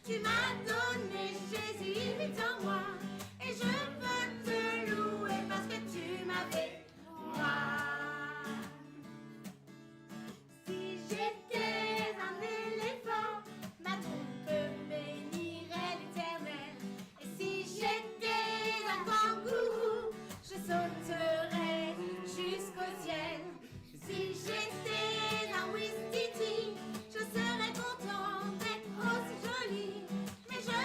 Tu m'as donné Jésus, il vit en moi. Et je veux te louer parce que tu m'as fait moi. Si j'étais un éléphant, ma trompe bénirait l'Éternel. Et si j'étais un kangourou, je sauterais jusqu'au ciel. Si j'étais un ouistiti, je serais content d'être aussi jolie. Mais je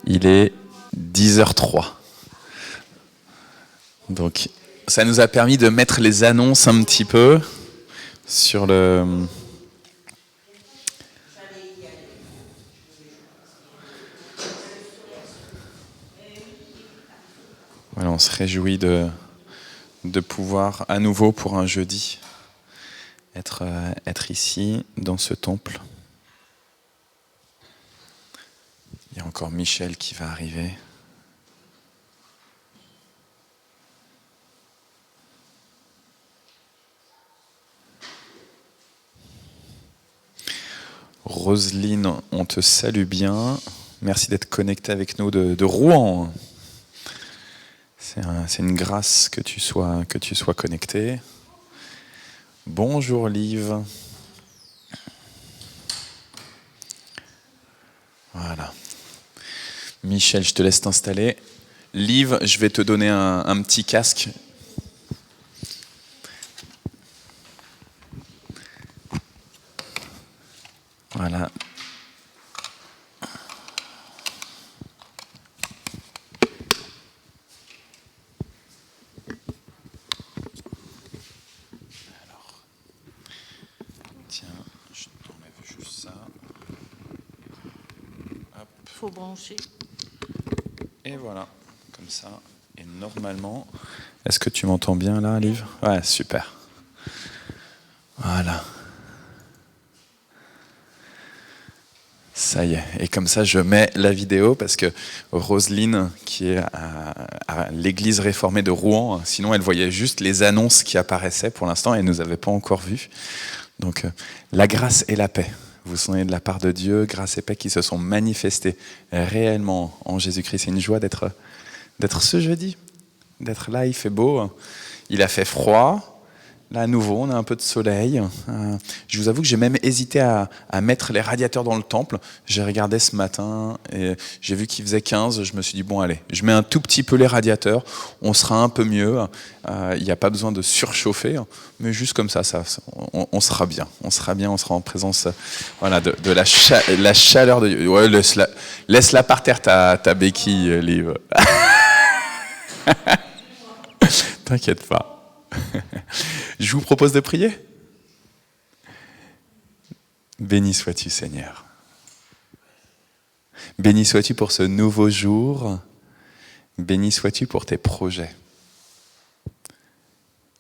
Il est 10h03. Donc, ça nous a permis de mettre les annonces un petit peu sur le... Voilà, on se réjouit de pouvoir à nouveau pour un jeudi être ici dans ce temple. Il y a encore Michel qui va arriver. Roselyne, on te salue bien. Merci d'être connectée avec nous de Rouen. C'est une grâce que tu sois connectée. Bonjour Liv. Voilà. Michel, je te laisse t'installer. Liv, je vais te donner un petit casque. Voilà. Alors, tiens, je t'enlève juste ça. Hop. Faut brancher. Et voilà, comme ça. Et normalement, est-ce que tu m'entends bien là, Liv? Ouais, super. Voilà. Ça y est. Et comme ça, je mets la vidéo parce que Roselyne, qui est à l'église réformée de Rouen, sinon elle voyait juste les annonces qui apparaissaient pour l'instant et elle ne nous avait pas encore vus. Donc, la grâce et la paix. Vous vous souvenez de la part de Dieu, grâce et paix qui se sont manifestées réellement en Jésus-Christ. C'est une joie d'être ce jeudi, d'être là. Il fait beau, il a fait froid. Là, à nouveau, on a un peu de soleil. Je vous avoue que j'ai même hésité à mettre les radiateurs dans le temple. J'ai regardé ce matin et j'ai vu qu'il faisait 15. Je me suis dit, bon, allez, je mets un tout petit peu les radiateurs. On sera un peu mieux. Il n'y a pas besoin de surchauffer. Mais juste comme ça, on sera bien. On sera bien, on sera en présence voilà, de la chaleur de Dieu. Ouais, laisse-la par terre, ta béquille, Liv. T'inquiète pas. Je vous propose de prier. Béni sois-tu, Seigneur. Béni sois-tu pour ce nouveau jour. Béni sois-tu pour tes projets.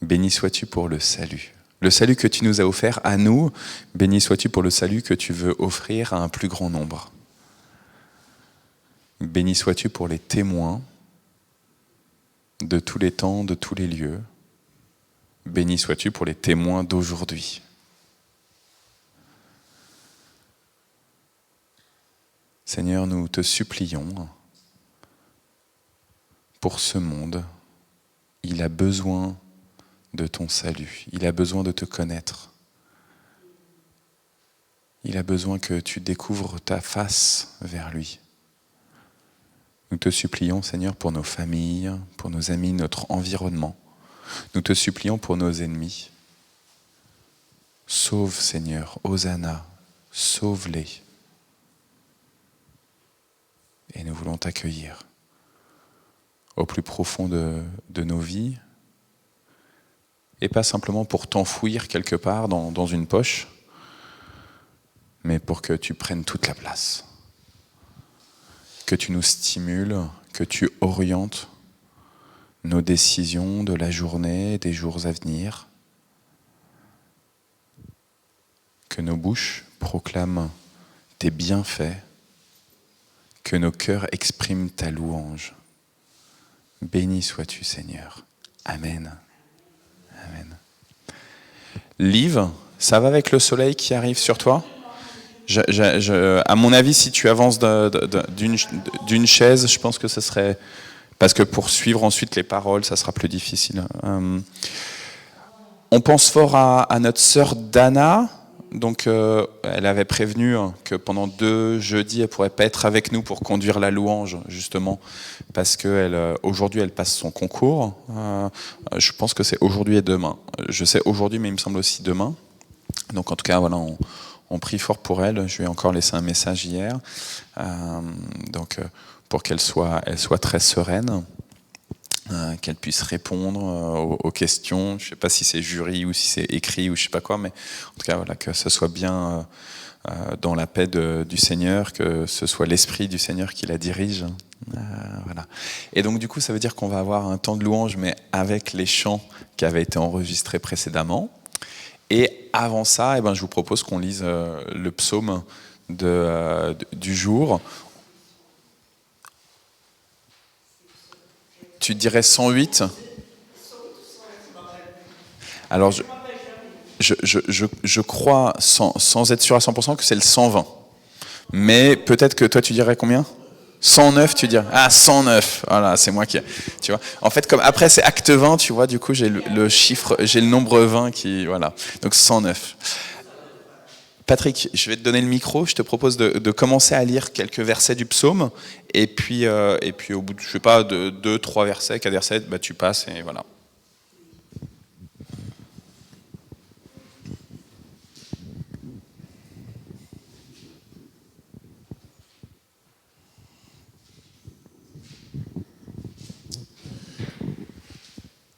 Béni sois-tu pour le salut. Le salut que tu nous as offert à nous. Béni sois-tu pour le salut que tu veux offrir à un plus grand nombre. Béni sois-tu pour les témoins de tous les temps, de tous les lieux. Béni sois-tu pour les témoins d'aujourd'hui. Seigneur, nous te supplions pour ce monde. Il a besoin de ton salut. Il a besoin de te connaître. Il a besoin que tu découvres ta face vers lui. Nous te supplions, Seigneur, pour nos familles, pour nos amis, notre environnement. Nous te supplions pour nos ennemis. Sauve, Seigneur, Hosanna, sauve-les. Et nous voulons t'accueillir au plus profond de nos vies, et pas simplement pour t'enfouir quelque part dans une poche, mais pour que tu prennes toute la place, que tu nous stimules, que tu orientes nos décisions de la journée, des jours à venir, que nos bouches proclament tes bienfaits, que nos cœurs expriment ta louange. Béni sois-tu, Seigneur. Amen. Amen. Liv, ça va avec le soleil qui arrive sur toi ? À mon avis, si tu avances d'une chaise, je pense que ce serait... Parce que pour suivre ensuite les paroles, ça sera plus difficile. On pense fort à notre sœur Dana. Donc, elle avait prévenu que pendant 2 jeudis, elle ne pourrait pas être avec nous pour conduire la louange, justement, parce qu'aujourd'hui, elle passe son concours. Je pense que c'est aujourd'hui et demain. Je sais aujourd'hui, mais il me semble aussi demain. Donc, en tout cas, voilà, on prie fort pour elle. Je lui ai encore laissé un message hier. Donc, pour qu'elle soit très sereine, qu'elle puisse répondre aux questions. Je ne sais pas si c'est jury ou si c'est écrit ou je ne sais pas quoi, mais en tout cas, voilà, que ce soit bien dans la paix du Seigneur, que ce soit l'Esprit du Seigneur qui la dirige. Voilà. Et donc du coup, ça veut dire qu'on va avoir un temps de louange, mais avec les chants qui avaient été enregistrés précédemment. Et avant ça, je vous propose qu'on lise le psaume du jour. Tu dirais 108 ? Alors, je crois, sans être sûr à 100%, que c'est le 120. Mais peut-être que toi, tu dirais combien ? 109, tu dirais ? Ah, 109. Voilà, c'est moi qui... Tu vois. En fait, comme après, c'est acte 20, tu vois, du coup, j'ai le chiffre, j'ai le nombre 20 qui... Voilà. Donc, 109. Patrick, je vais te donner le micro. Je te propose de commencer à lire quelques versets du psaume. Et puis au bout de, je sais pas, de 2, 3 versets, 4 versets, tu passes et voilà.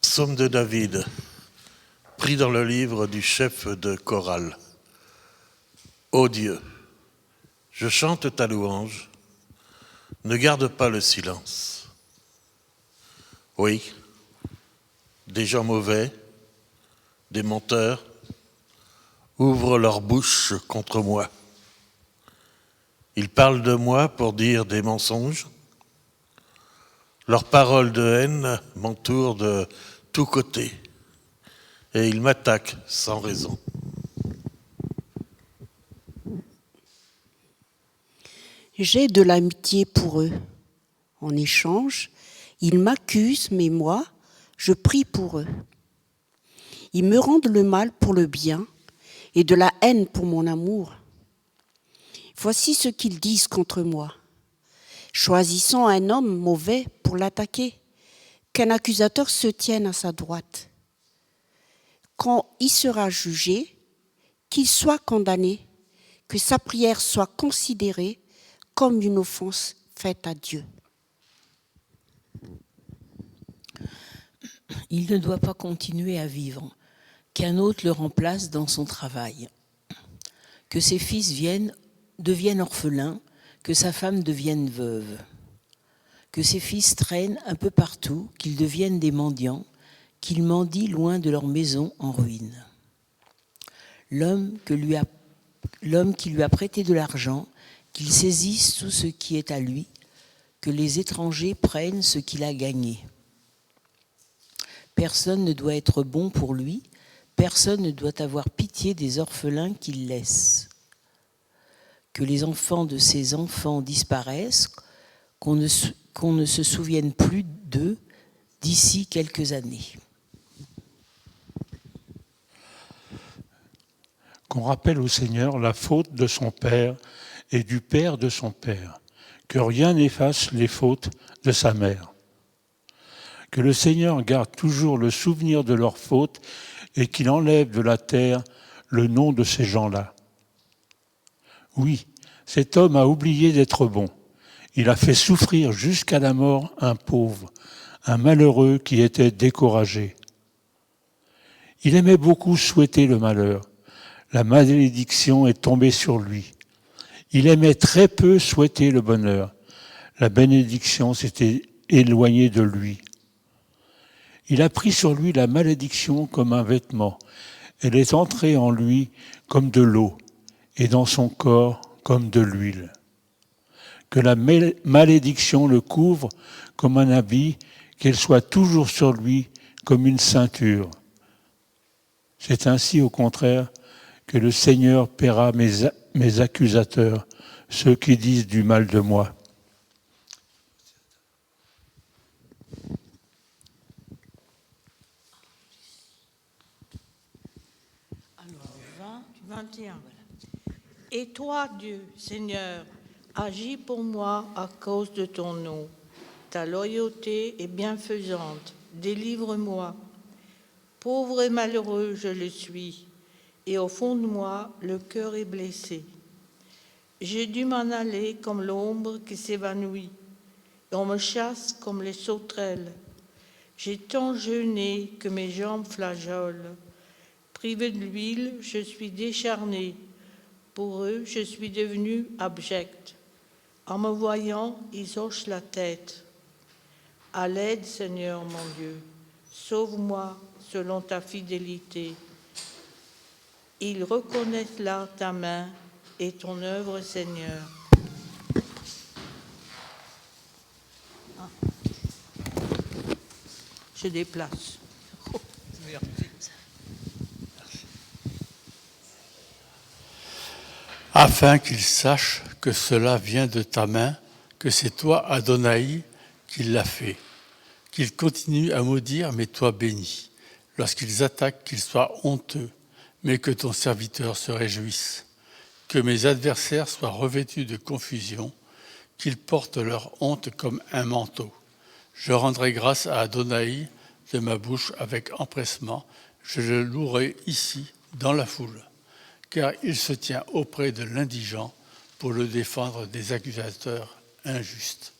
Psaume de David, pris dans le livre du chef de chorale. Ô Dieu, je chante ta louange, ne garde pas le silence. Oui, des gens mauvais, des menteurs, ouvrent leur bouche contre moi. Ils parlent de moi pour dire des mensonges. Leurs paroles de haine m'entourent de tous côtés et ils m'attaquent sans raison. J'ai de l'amitié pour eux. En échange, ils m'accusent, mais moi, je prie pour eux. Ils me rendent le mal pour le bien et de la haine pour mon amour. Voici ce qu'ils disent contre moi. Choisissant un homme mauvais pour l'attaquer, qu'un accusateur se tienne à sa droite. Quand il sera jugé, qu'il soit condamné, que sa prière soit considérée comme une offense faite à Dieu. Il ne doit pas continuer à vivre, qu'un autre le remplace dans son travail. Que ses fils deviennent orphelins, que sa femme devienne veuve. Que ses fils traînent un peu partout, qu'ils deviennent des mendiants, qu'ils mendient loin de leur maison en ruine. L'homme qui lui a prêté de l'argent, qu'il saisisse tout ce qui est à lui, que les étrangers prennent ce qu'il a gagné. Personne ne doit être bon pour lui, personne ne doit avoir pitié des orphelins qu'il laisse. Que les enfants de ses enfants disparaissent, qu'on ne se souvienne plus d'eux d'ici quelques années. Qu'on rappelle au Seigneur la faute de son père et du père de son père, que rien n'efface les fautes de sa mère. Que le Seigneur garde toujours le souvenir de leurs fautes et qu'il enlève de la terre le nom de ces gens-là. Oui, cet homme a oublié d'être bon. Il a fait souffrir jusqu'à la mort un pauvre, un malheureux qui était découragé. Il aimait beaucoup souhaiter le malheur. La malédiction est tombée sur lui. Il aimait très peu souhaiter le bonheur. La bénédiction s'était éloignée de lui. Il a pris sur lui la malédiction comme un vêtement. Elle est entrée en lui comme de l'eau et dans son corps comme de l'huile. Que la malédiction le couvre comme un habit, qu'elle soit toujours sur lui comme une ceinture. C'est ainsi, au contraire, que le Seigneur paiera mes accusateurs, ceux qui disent du mal de moi. Alors, 21. Et toi, Dieu, Seigneur, agis pour moi à cause de ton nom. Ta loyauté est bienfaisante. Délivre-moi. Pauvre et malheureux, je le suis, et au fond de moi, le cœur est blessé. J'ai dû m'en aller comme l'ombre qui s'évanouit. et on me chasse comme les sauterelles. J'ai tant jeûné que mes jambes flageolent. Privé de l'huile, je suis décharnée. Pour eux, je suis devenue abjecte. En me voyant, ils hochent la tête. À l'aide, Seigneur mon Dieu, sauve-moi selon ta fidélité. Ils reconnaissent là ta main et ton œuvre, Seigneur. Je déplace. Afin qu'ils sachent que cela vient de ta main, que c'est toi, Adonai, qui l'as fait. Qu'ils continuent à maudire, mais toi bénis. Lorsqu'ils attaquent, qu'ils soient honteux, mais que ton serviteur se réjouisse. Que mes adversaires soient revêtus de confusion, qu'ils portent leur honte comme un manteau. Je rendrai grâce à Adonai de ma bouche avec empressement. Je le louerai ici, dans la foule, car il se tient auprès de l'indigent pour le défendre des accusateurs injustes.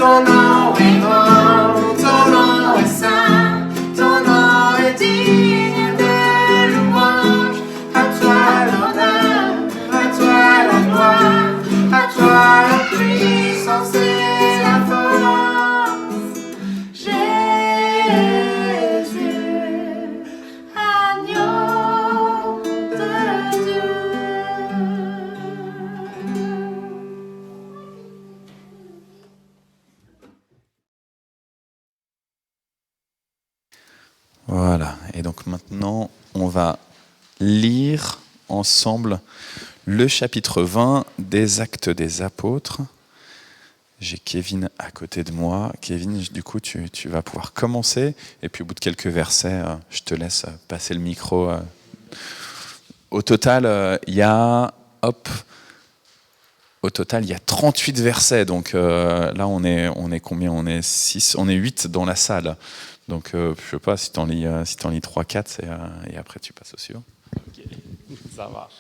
Ton nom est grand, ton nom est saint. Voilà, et donc maintenant, on va lire ensemble le chapitre 20 des Actes des Apôtres. J'ai Kevin à côté de moi. Kevin, du coup, tu vas pouvoir commencer, et puis au bout de quelques versets, je te laisse passer le micro. Au total, il y a 38 versets, donc là, on est combien ? On est 8 dans la salle. Donc, je sais pas, si t'en lis 3, 4, et après tu passes au suivant. Ok, ça marche.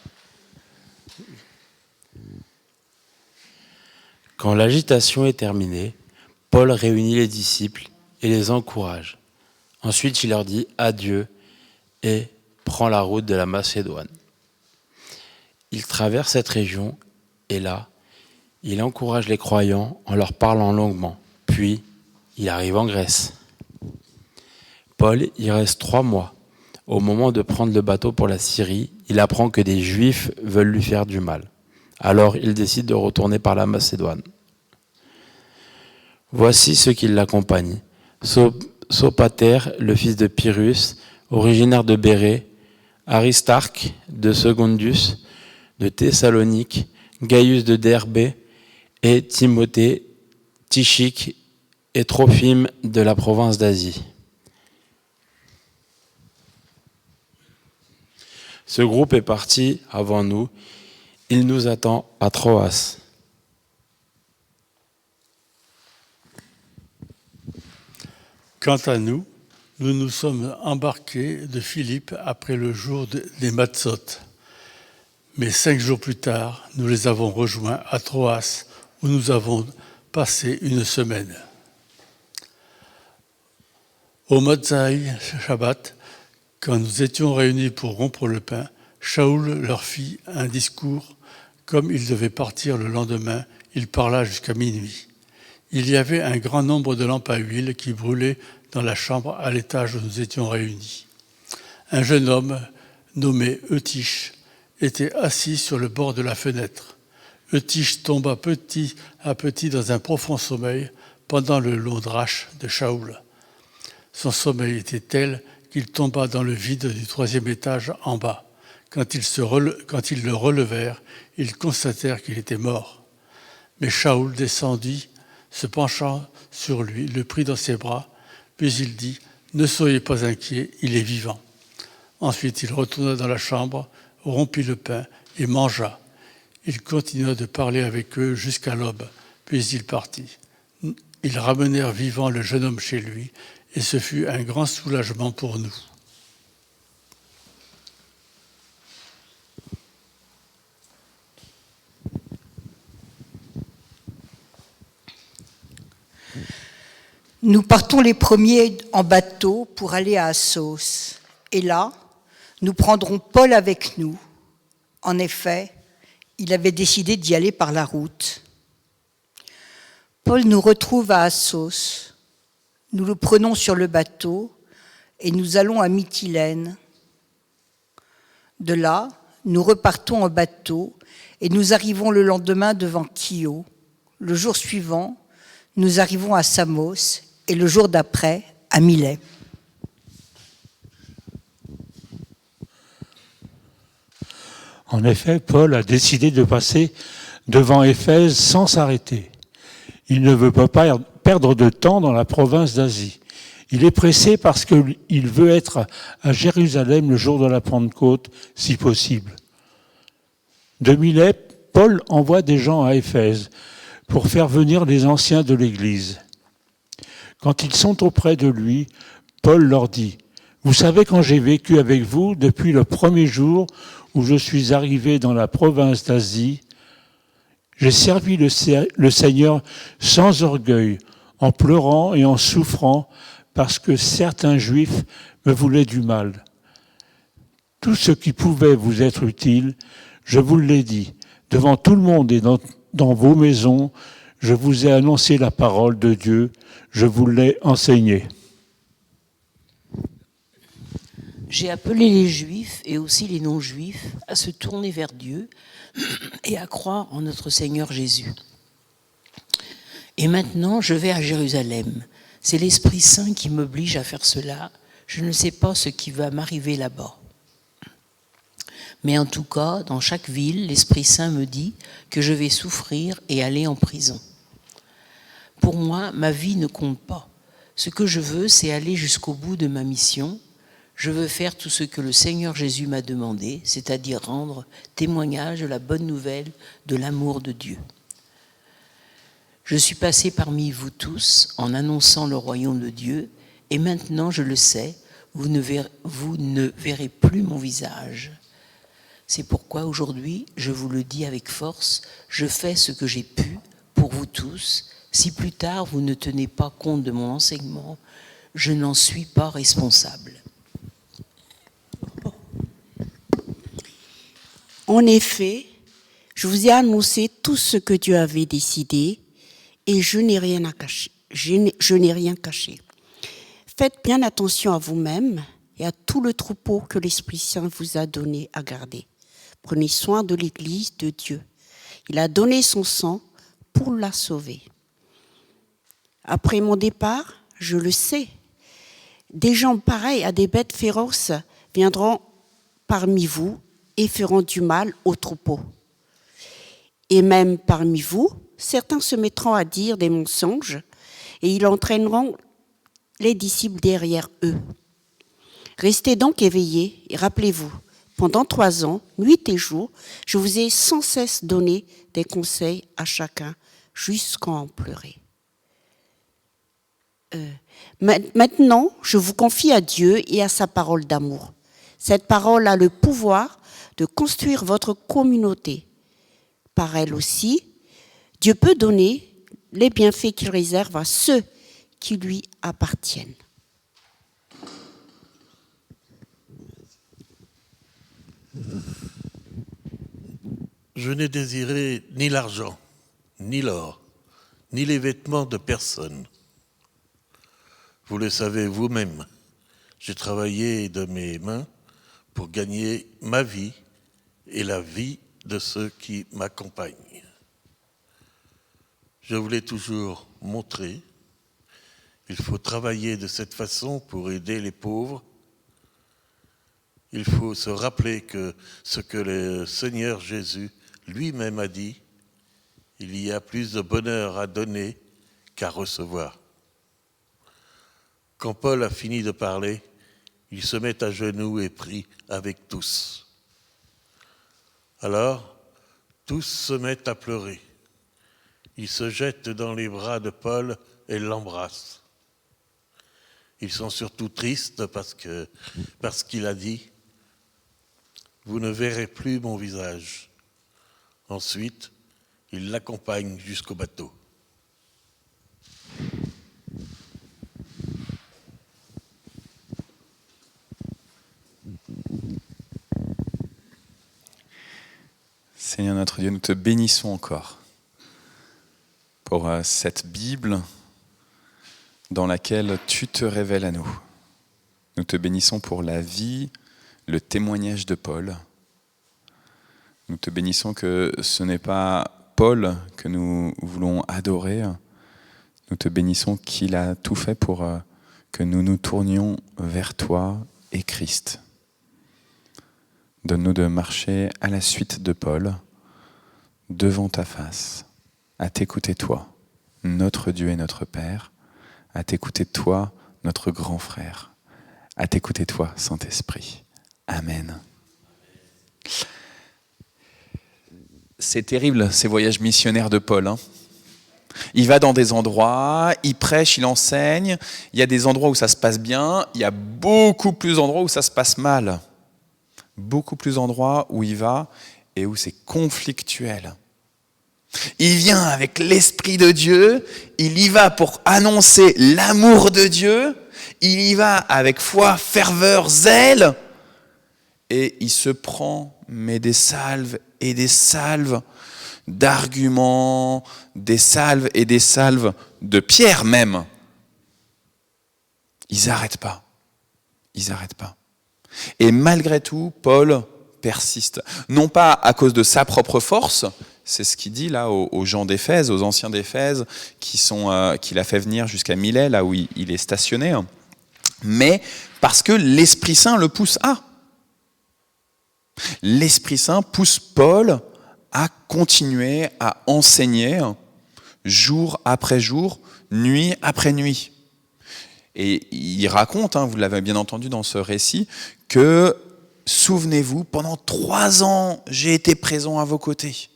Quand l'agitation est terminée, Paul réunit les disciples et les encourage. Ensuite, il leur dit adieu et prend la route de la Macédoine. Il traverse cette région et là, il encourage les croyants en leur parlant longuement. Puis, il arrive en Grèce. Paul y reste 3 mois. Au moment de prendre le bateau pour la Syrie, il apprend que des Juifs veulent lui faire du mal. Alors il décide de retourner par la Macédoine. Voici ceux qui l'accompagnent. Sopater, le fils de Pyrrhus, originaire de Bérée, Aristarque de Secondus, de Thessalonique, Gaius de Derbé et Timothée, Tychique et Trophime de la province d'Asie. Ce groupe est parti avant nous. Il nous attend à Troas. Quant à nous, nous nous sommes embarqués de Philippe après le jour des Matzotes. Mais 5 jours plus tard, nous les avons rejoints à Troas, où nous avons passé une semaine. Au Motzai Shabbat, quand nous étions réunis pour rompre le pain, Shaoul leur fit un discours. Comme il devait partir le lendemain, il parla jusqu'à minuit. Il y avait un grand nombre de lampes à huile qui brûlaient dans la chambre à l'étage où nous étions réunis. Un jeune homme nommé Eutyche était assis sur le bord de la fenêtre. Eutyche tomba petit à petit dans un profond sommeil pendant le long drache de Shaoul. Son sommeil était tel qu'il tomba dans le vide du 3e étage en bas. Quand ils le relevèrent, ils constatèrent qu'il était mort. Mais Shaoul descendit, se penchant sur lui, le prit dans ses bras, puis il dit « Ne soyez pas inquiets, il est vivant ». Ensuite, il retourna dans la chambre, rompit le pain et mangea. Il continua de parler avec eux jusqu'à l'aube, puis il partit. Ils ramenèrent vivant le jeune homme chez lui, et ce fut un grand soulagement pour nous. Nous partons les premiers en bateau pour aller à Assos. Et là, nous prendrons Paul avec nous. En effet, il avait décidé d'y aller par la route. Paul nous retrouve à Assos. Nous le prenons sur le bateau et nous allons à Mytilène. De là, nous repartons en bateau et nous arrivons le lendemain devant Chio. Le jour suivant, nous arrivons à Samos et le jour d'après, à Milet. En effet, Paul a décidé de passer devant Éphèse sans s'arrêter. Il ne veut pas perdre de temps dans la province d'Asie. Il est pressé parce qu'il veut être à Jérusalem le jour de la Pentecôte, si possible. De Milet, Paul envoie des gens à Éphèse pour faire venir les anciens de l'Église. Quand ils sont auprès de lui, Paul leur dit « Vous savez, quand j'ai vécu avec vous depuis le premier jour où je suis arrivé dans la province d'Asie, j'ai servi le Seigneur sans orgueil, en pleurant et en souffrant parce que certains Juifs me voulaient du mal. Tout ce qui pouvait vous être utile, je vous l'ai dit, devant tout le monde et dans vos maisons, je vous ai annoncé la parole de Dieu, je vous l'ai enseignée. J'ai appelé les Juifs et aussi les non-Juifs à se tourner vers Dieu et à croire en notre Seigneur Jésus. Et maintenant, je vais à Jérusalem. C'est l'Esprit Saint qui m'oblige à faire cela. Je ne sais pas ce qui va m'arriver là-bas. Mais en tout cas, dans chaque ville, l'Esprit Saint me dit que je vais souffrir et aller en prison. Pour moi, ma vie ne compte pas. Ce que je veux, c'est aller jusqu'au bout de ma mission. Je veux faire tout ce que le Seigneur Jésus m'a demandé, c'est-à-dire rendre témoignage de la bonne nouvelle de l'amour de Dieu. Je suis passé parmi vous tous en annonçant le royaume de Dieu, et maintenant, je le sais, vous ne verrez plus mon visage. C'est pourquoi aujourd'hui, je vous le dis avec force, je fais ce que j'ai pu pour vous tous. Si plus tard vous ne tenez pas compte de mon enseignement, je n'en suis pas responsable. En effet, je vous ai annoncé tout ce que Dieu avait décidé et je n'ai rien à cacher. Je n'ai rien caché. Faites bien attention à vous-même et à tout le troupeau que l'Esprit Saint vous a donné à garder. Prenez soin de l'Église de Dieu. Il a donné son sang pour la sauver. Après mon départ, je le sais, des gens pareils à des bêtes féroces viendront parmi vous et feront du mal au troupeau. Et même parmi vous, certains se mettront à dire des mensonges et ils entraîneront les disciples derrière eux. Restez donc éveillés et rappelez-vous, pendant 3 ans, nuit et jour, je vous ai sans cesse donné des conseils à chacun, jusqu'à en pleurer. Maintenant, je vous confie à Dieu et à sa parole d'amour. Cette parole a le pouvoir de construire votre communauté. Par elle aussi, Dieu peut donner les bienfaits qu'il réserve à ceux qui lui appartiennent. Je n'ai désiré ni l'argent, ni l'or, ni les vêtements de personne. Vous le savez vous-même, j'ai travaillé de mes mains pour gagner ma vie et la vie de ceux qui m'accompagnent. Je vous l'ai toujours montré, il faut travailler de cette façon pour aider les pauvres. Il faut se rappeler que ce que le Seigneur Jésus lui-même a dit, il y a plus de bonheur à donner qu'à recevoir. Quand Paul a fini de parler, il se met à genoux et prie avec tous. Alors, tous se mettent à pleurer. Ils se jettent dans les bras de Paul et l'embrassent. Ils sont surtout tristes parce qu'il a dit « Vous ne verrez plus mon visage ». Ensuite, il l'accompagne jusqu'au bateau. Seigneur notre Dieu, nous te bénissons encore pour cette Bible dans laquelle tu te révèles à nous. Nous te bénissons pour la vie, le témoignage de Paul. Nous te bénissons que ce n'est pas Paul que nous voulons adorer. Nous te bénissons qu'il a tout fait pour que nous nous tournions vers toi et Christ. Donne-nous de marcher à la suite de Paul, devant ta face, à t'écouter toi, notre Dieu et notre Père, à t'écouter toi, notre grand frère, à t'écouter toi, Saint-Esprit. Amen. C'est terrible, ces voyages missionnaires de Paul. Il va dans des endroits, il prêche, il enseigne. Il y a des endroits où ça se passe bien, il y a beaucoup plus d'endroits où ça se passe mal. Beaucoup plus d'endroits où il va et où c'est conflictuel. Il vient avec l'Esprit de Dieu, il y va pour annoncer l'amour de Dieu, il y va avec foi, ferveur, zèle, et il se prend des salves et des salves d'arguments, des salves et des salves de pierre même. Ils n'arrêtent pas. Et malgré tout, Paul persiste. Non pas à cause de sa propre force, c'est ce qu'il dit là aux gens d'Éphèse, aux anciens d'Éphèse, qu'il a fait venir jusqu'à Milet, là où il est stationné. mais parce que l'Esprit Saint le pousse à. L'Esprit Saint pousse Paul à continuer à enseigner jour après jour, nuit après nuit. Et il raconte, vous l'avez bien entendu dans ce récit, que, souvenez-vous, pendant 3 ans, j'ai été présent à vos côtés.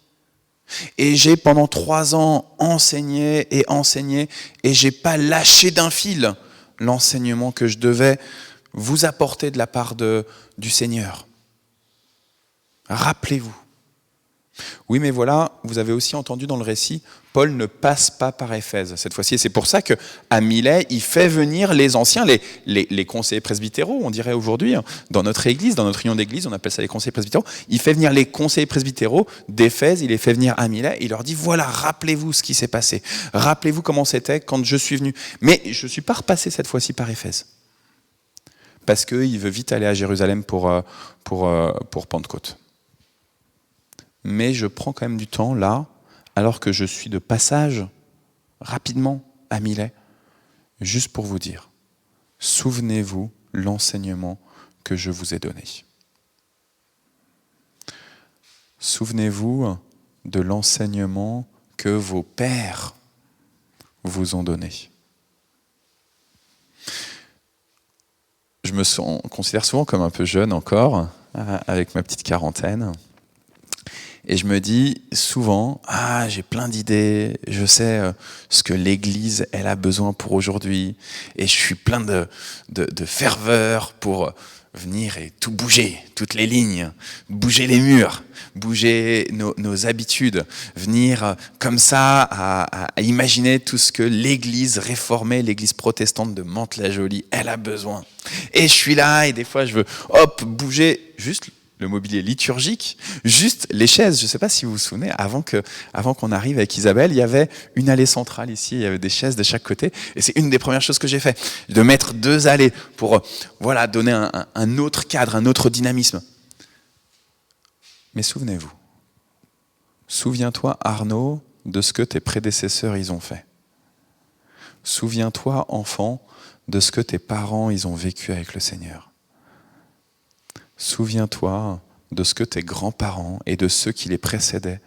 Et j'ai pendant 3 ans enseigné, et j'ai pas lâché d'un fil l'enseignement que je devais vous apporter de la part du Seigneur. Rappelez-vous. Oui, mais voilà, vous avez aussi entendu dans le récit, Paul ne passe pas par Éphèse cette fois-ci. Et c'est pour ça qu'à Milet, il fait venir les anciens, les conseillers presbytéraux, on dirait aujourd'hui, dans notre église, dans notre union d'église, on appelle ça les conseillers presbytéraux. Il fait venir les conseillers presbytéraux d'Éphèse, il les fait venir à Milet, et il leur dit, voilà, rappelez-vous ce qui s'est passé. Rappelez-vous comment c'était quand je suis venu. Mais je ne suis pas repassé cette fois-ci par Éphèse. Parce qu'il veut vite aller à Jérusalem pour Pentecôte. Mais je prends quand même du temps là, alors que je suis de passage, rapidement, à Milet, juste pour vous dire, souvenez-vous l'enseignement que je vous ai donné. Souvenez-vous de l'enseignement que vos pères vous ont donné. Je me considère souvent comme un peu jeune encore, avec ma petite quarantaine. Et je me dis souvent, j'ai plein d'idées, je sais ce que l'Église, elle a besoin pour aujourd'hui, et je suis plein de ferveur pour venir et tout bouger, toutes les lignes, bouger les murs, bouger nos habitudes, venir comme ça à imaginer tout ce que l'Église réformée, l'Église protestante de Mantes-la-Jolie, elle a besoin. Et je suis là, et des fois je veux, bouger juste le mobilier liturgique, juste les chaises. Je ne sais pas si vous vous souvenez, avant qu'on arrive avec Isabelle, il y avait une allée centrale ici, il y avait des chaises de chaque côté, et c'est une des premières choses que j'ai fait, de mettre 2 allées pour donner un autre cadre, un autre dynamisme. Mais souviens-toi Arnaud, de ce que tes prédécesseurs ils ont fait. Souviens-toi enfant, de ce que tes parents ils ont vécu avec le Seigneur. Souviens-toi de ce que tes grands-parents et de ceux qui les précédaient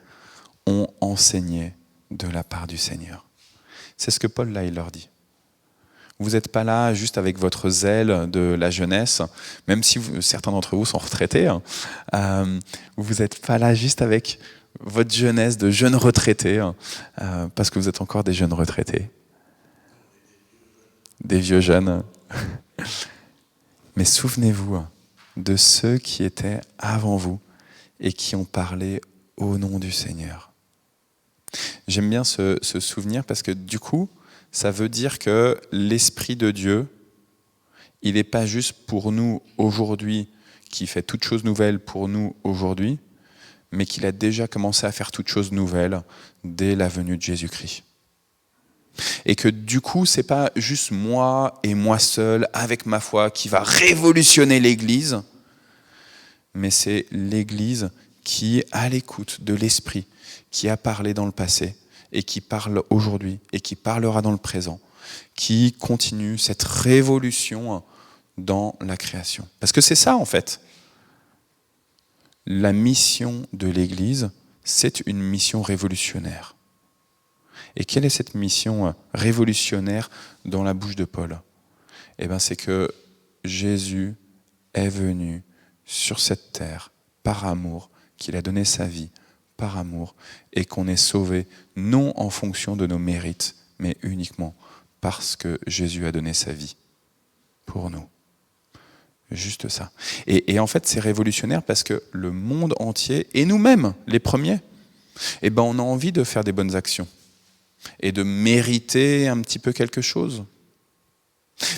ont enseigné de la part du Seigneur. C'est ce que Paul, là, il leur dit. Vous n'êtes pas là juste avec votre zèle de la jeunesse, même si certains d'entre vous sont retraités. Vous n'êtes pas là juste avec votre jeunesse de jeunes retraités, parce que vous êtes encore des jeunes retraités. Des vieux jeunes. Mais souvenez-vous de ceux qui étaient avant vous et qui ont parlé au nom du Seigneur. J'aime bien ce souvenir parce que du coup, ça veut dire que l'Esprit de Dieu, il n'est pas juste pour nous aujourd'hui, qui fait toutes choses nouvelles pour nous aujourd'hui, mais qu'il a déjà commencé à faire toutes choses nouvelles dès la venue de Jésus-Christ. Et que du coup, c'est pas juste moi et moi seul, avec ma foi, qui va révolutionner l'Église, mais c'est l'Église qui, à l'écoute de l'Esprit, qui a parlé dans le passé, et qui parle aujourd'hui, et qui parlera dans le présent, qui continue cette révolution dans la création. Parce que c'est ça, en fait. La mission de l'Église, c'est une mission révolutionnaire. Et quelle est cette mission révolutionnaire dans la bouche de Paul ? C'est que Jésus est venu sur cette terre par amour, qu'il a donné sa vie par amour, et qu'on est sauvé non en fonction de nos mérites, mais uniquement parce que Jésus a donné sa vie pour nous. Juste ça. Et en fait, c'est révolutionnaire parce que le monde entier, et nous-mêmes, les premiers, on a envie de faire des bonnes actions. Et de mériter un petit peu quelque chose.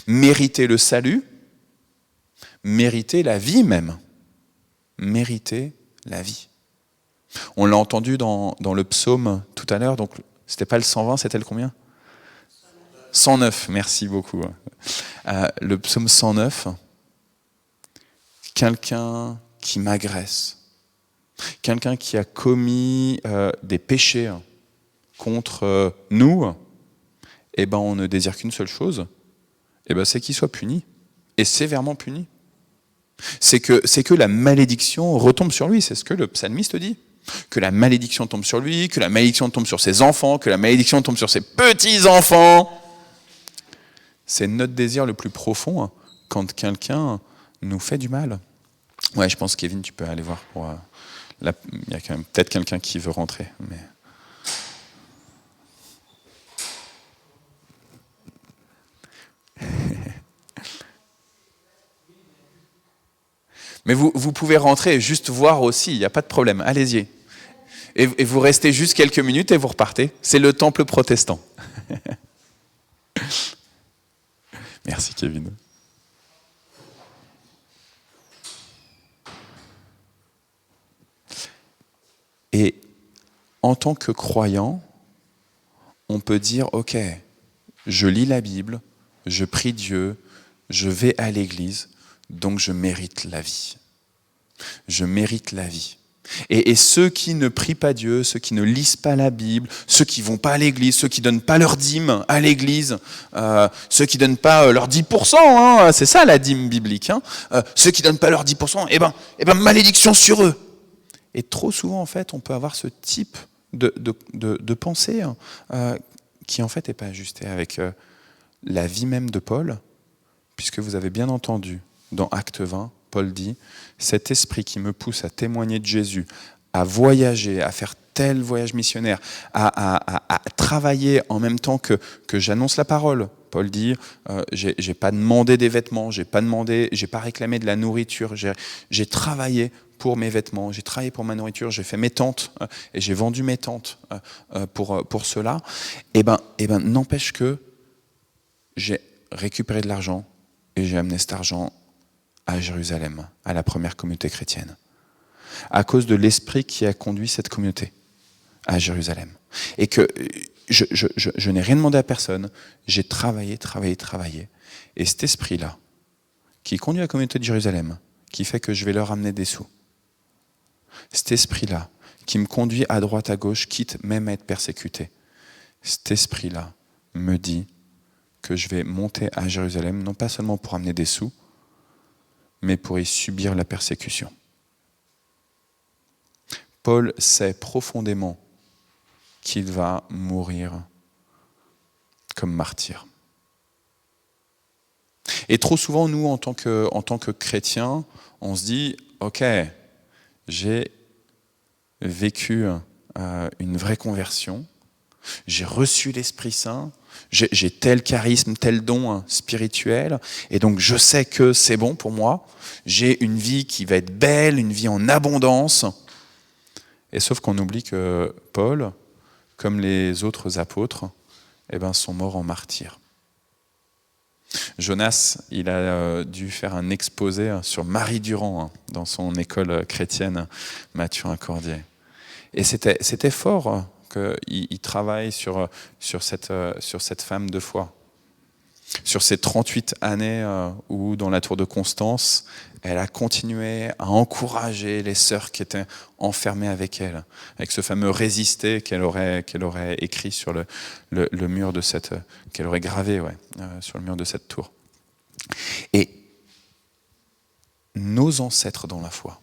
Mériter le salut, mériter la vie même. Mériter la vie. On l'a entendu dans le psaume tout à l'heure, donc c'était pas le 120, c'était le combien ? 109, merci beaucoup. Le psaume 109, quelqu'un qui m'agresse, quelqu'un qui a commis des péchés contre nous, on ne désire qu'une seule chose, c'est qu'il soit puni. est sévèrement puni. C'est que la malédiction retombe sur lui, c'est ce que le psalmiste dit. Que la malédiction tombe sur lui, que la malédiction tombe sur ses enfants, que la malédiction tombe sur ses petits-enfants. C'est notre désir le plus profond quand quelqu'un nous fait du mal. Ouais, je pense, Kevin, tu peux aller voir pour... il y a quand même peut-être quelqu'un qui veut rentrer. Mais vous pouvez rentrer et juste voir aussi, il n'y a pas de problème, allez-y. Et vous restez juste quelques minutes et vous repartez. C'est le temple protestant. Merci Kevin. Et en tant que croyant, on peut dire, ok, je lis la Bible, je prie Dieu, je vais à l'église, donc je mérite la vie. Je mérite la vie. Et ceux qui ne prient pas Dieu, ceux qui ne lisent pas la Bible, ceux qui vont pas à l'église, ceux qui donnent pas leur dîme à l'église, ceux qui donnent pas leur 10%, c'est ça la dîme biblique, ceux qui donnent pas leur 10%, eh ben malédiction sur eux. Et trop souvent en fait, on peut avoir ce type de pensée qui en fait n'est pas ajusté avec la vie même de Paul, puisque vous avez bien entendu dans Acte 20, Paul dit, cet esprit qui me pousse à témoigner de Jésus, à voyager, à faire tel voyage missionnaire, à travailler en même temps que j'annonce la parole. Paul dit, j'ai pas demandé des vêtements, j'ai pas réclamé de la nourriture, j'ai travaillé pour mes vêtements, j'ai travaillé pour ma nourriture, j'ai fait mes tentes et j'ai vendu mes tentes pour cela. Et ben n'empêche que j'ai récupéré de l'argent et j'ai amené cet argent à Jérusalem, à la première communauté chrétienne, à cause de l'esprit qui a conduit cette communauté à Jérusalem. Et que je n'ai rien demandé à personne, j'ai travaillé, et cet esprit-là, qui conduit la communauté de Jérusalem, qui fait que je vais leur amener des sous, cet esprit-là, qui me conduit à droite, à gauche, quitte même à être persécuté, cet esprit-là me dit que je vais monter à Jérusalem, non pas seulement pour amener des sous, mais pour y subir la persécution. Paul sait profondément qu'il va mourir comme martyr. Et trop souvent, nous, en tant que chrétiens, on se dit, ok, j'ai vécu une vraie conversion, j'ai reçu l'Esprit Saint, j'ai tel charisme, tel don spirituel, et donc je sais que c'est bon pour moi, j'ai une vie qui va être belle, une vie en abondance. Et sauf qu'on oublie que Paul, comme les autres apôtres, sont morts en martyrs. Jonas, il a dû faire un exposé sur Marie Durand dans son école chrétienne, Mathurin Cordier. Et c'était fort qu'il travaille sur cette femme de foi. Sur ces 38 années où, dans la tour de Constance, elle a continué à encourager les sœurs qui étaient enfermées avec elle, avec ce fameux résister qu'elle aurait écrit sur le mur de cette... qu'elle aurait gravé sur le mur de cette tour. Et nos ancêtres dans la foi,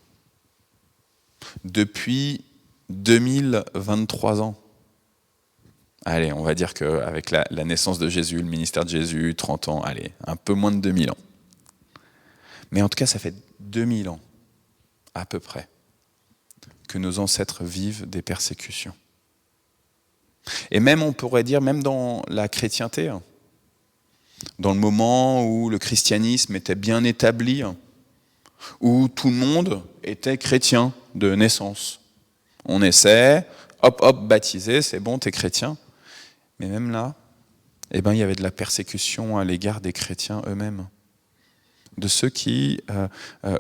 depuis 2023 ans, allez, on va dire qu'avec la naissance de Jésus, le ministère de Jésus, 30 ans, allez, un peu moins de 2000 ans. Mais en tout cas, ça fait 2000 ans, à peu près, que nos ancêtres vivent des persécutions. Et même, on pourrait dire, même dans la chrétienté, dans le moment où le christianisme était bien établi, où tout le monde était chrétien de naissance. On essaie, hop, baptisé, c'est bon, t'es chrétien. Mais même là, il y avait de la persécution à l'égard des chrétiens eux-mêmes, de ceux qui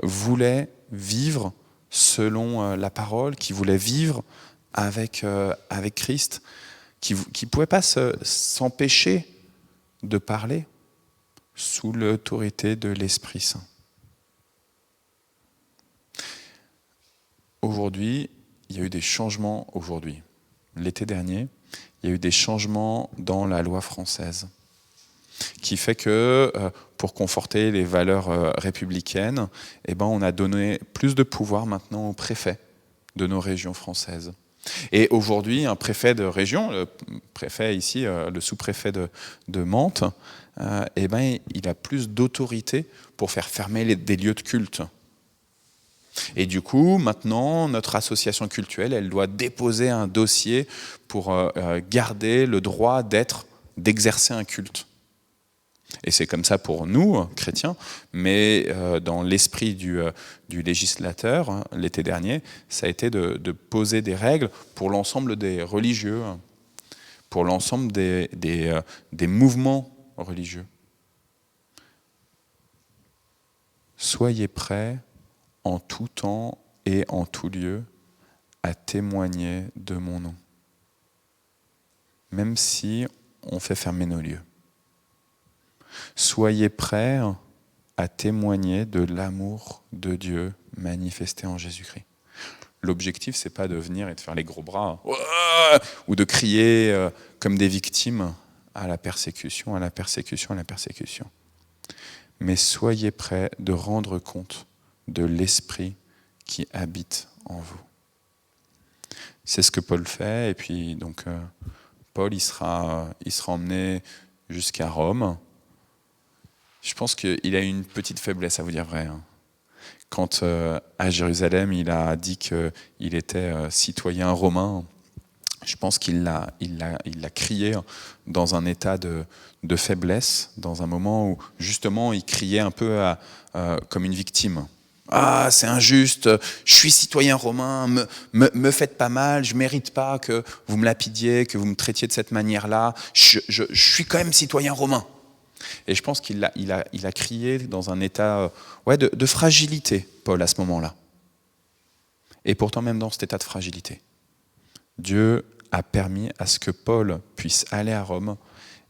voulaient vivre selon la parole, qui voulaient vivre avec Christ, qui ne pouvaient pas s'empêcher de parler sous l'autorité de l'Esprit Saint. Aujourd'hui, il y a eu des changements l'été dernier, il y a eu des changements dans la loi française. qui fait que pour conforter les valeurs républicaines, on a donné plus de pouvoir maintenant aux préfets de nos régions françaises. Et aujourd'hui, un préfet de région, le préfet ici, le sous-préfet de Mantes, il a plus d'autorité pour faire fermer des lieux de culte. Et du coup, maintenant, notre association cultuelle, elle doit déposer un dossier pour garder le droit d'exercer un culte. Et c'est comme ça pour nous, chrétiens, mais dans l'esprit du législateur, l'été dernier, ça a été de poser des règles pour l'ensemble des religieux, pour l'ensemble des mouvements religieux. Soyez prêts en tout temps et en tout lieu à témoigner de mon nom, même si on fait fermer nos lieux. Soyez prêts à témoigner de l'amour de Dieu manifesté en Jésus-Christ. L'objectif, c'est pas de venir et de faire les gros bras ou de crier comme des victimes à la persécution, à la persécution, à la persécution. Mais soyez prêts de rendre compte de l'Esprit qui habite en vous. C'est ce que Paul fait, et puis donc Paul il sera emmené jusqu'à Rome. Je pense qu'il a une petite faiblesse, à vous dire vrai. Quand à Jérusalem, il a dit qu'il était citoyen romain, je pense qu'il l'a crié dans un état de faiblesse, dans un moment où justement il criait un peu comme une victime. Ah, c'est injuste, je suis citoyen romain, me faites pas mal, je mérite pas que vous me lapidiez, que vous me traitiez de cette manière-là, je suis quand même citoyen romain. Et je pense qu'il a crié dans un état de fragilité, Paul, à ce moment-là. Et pourtant, même dans cet état de fragilité, Dieu a permis à ce que Paul puisse aller à Rome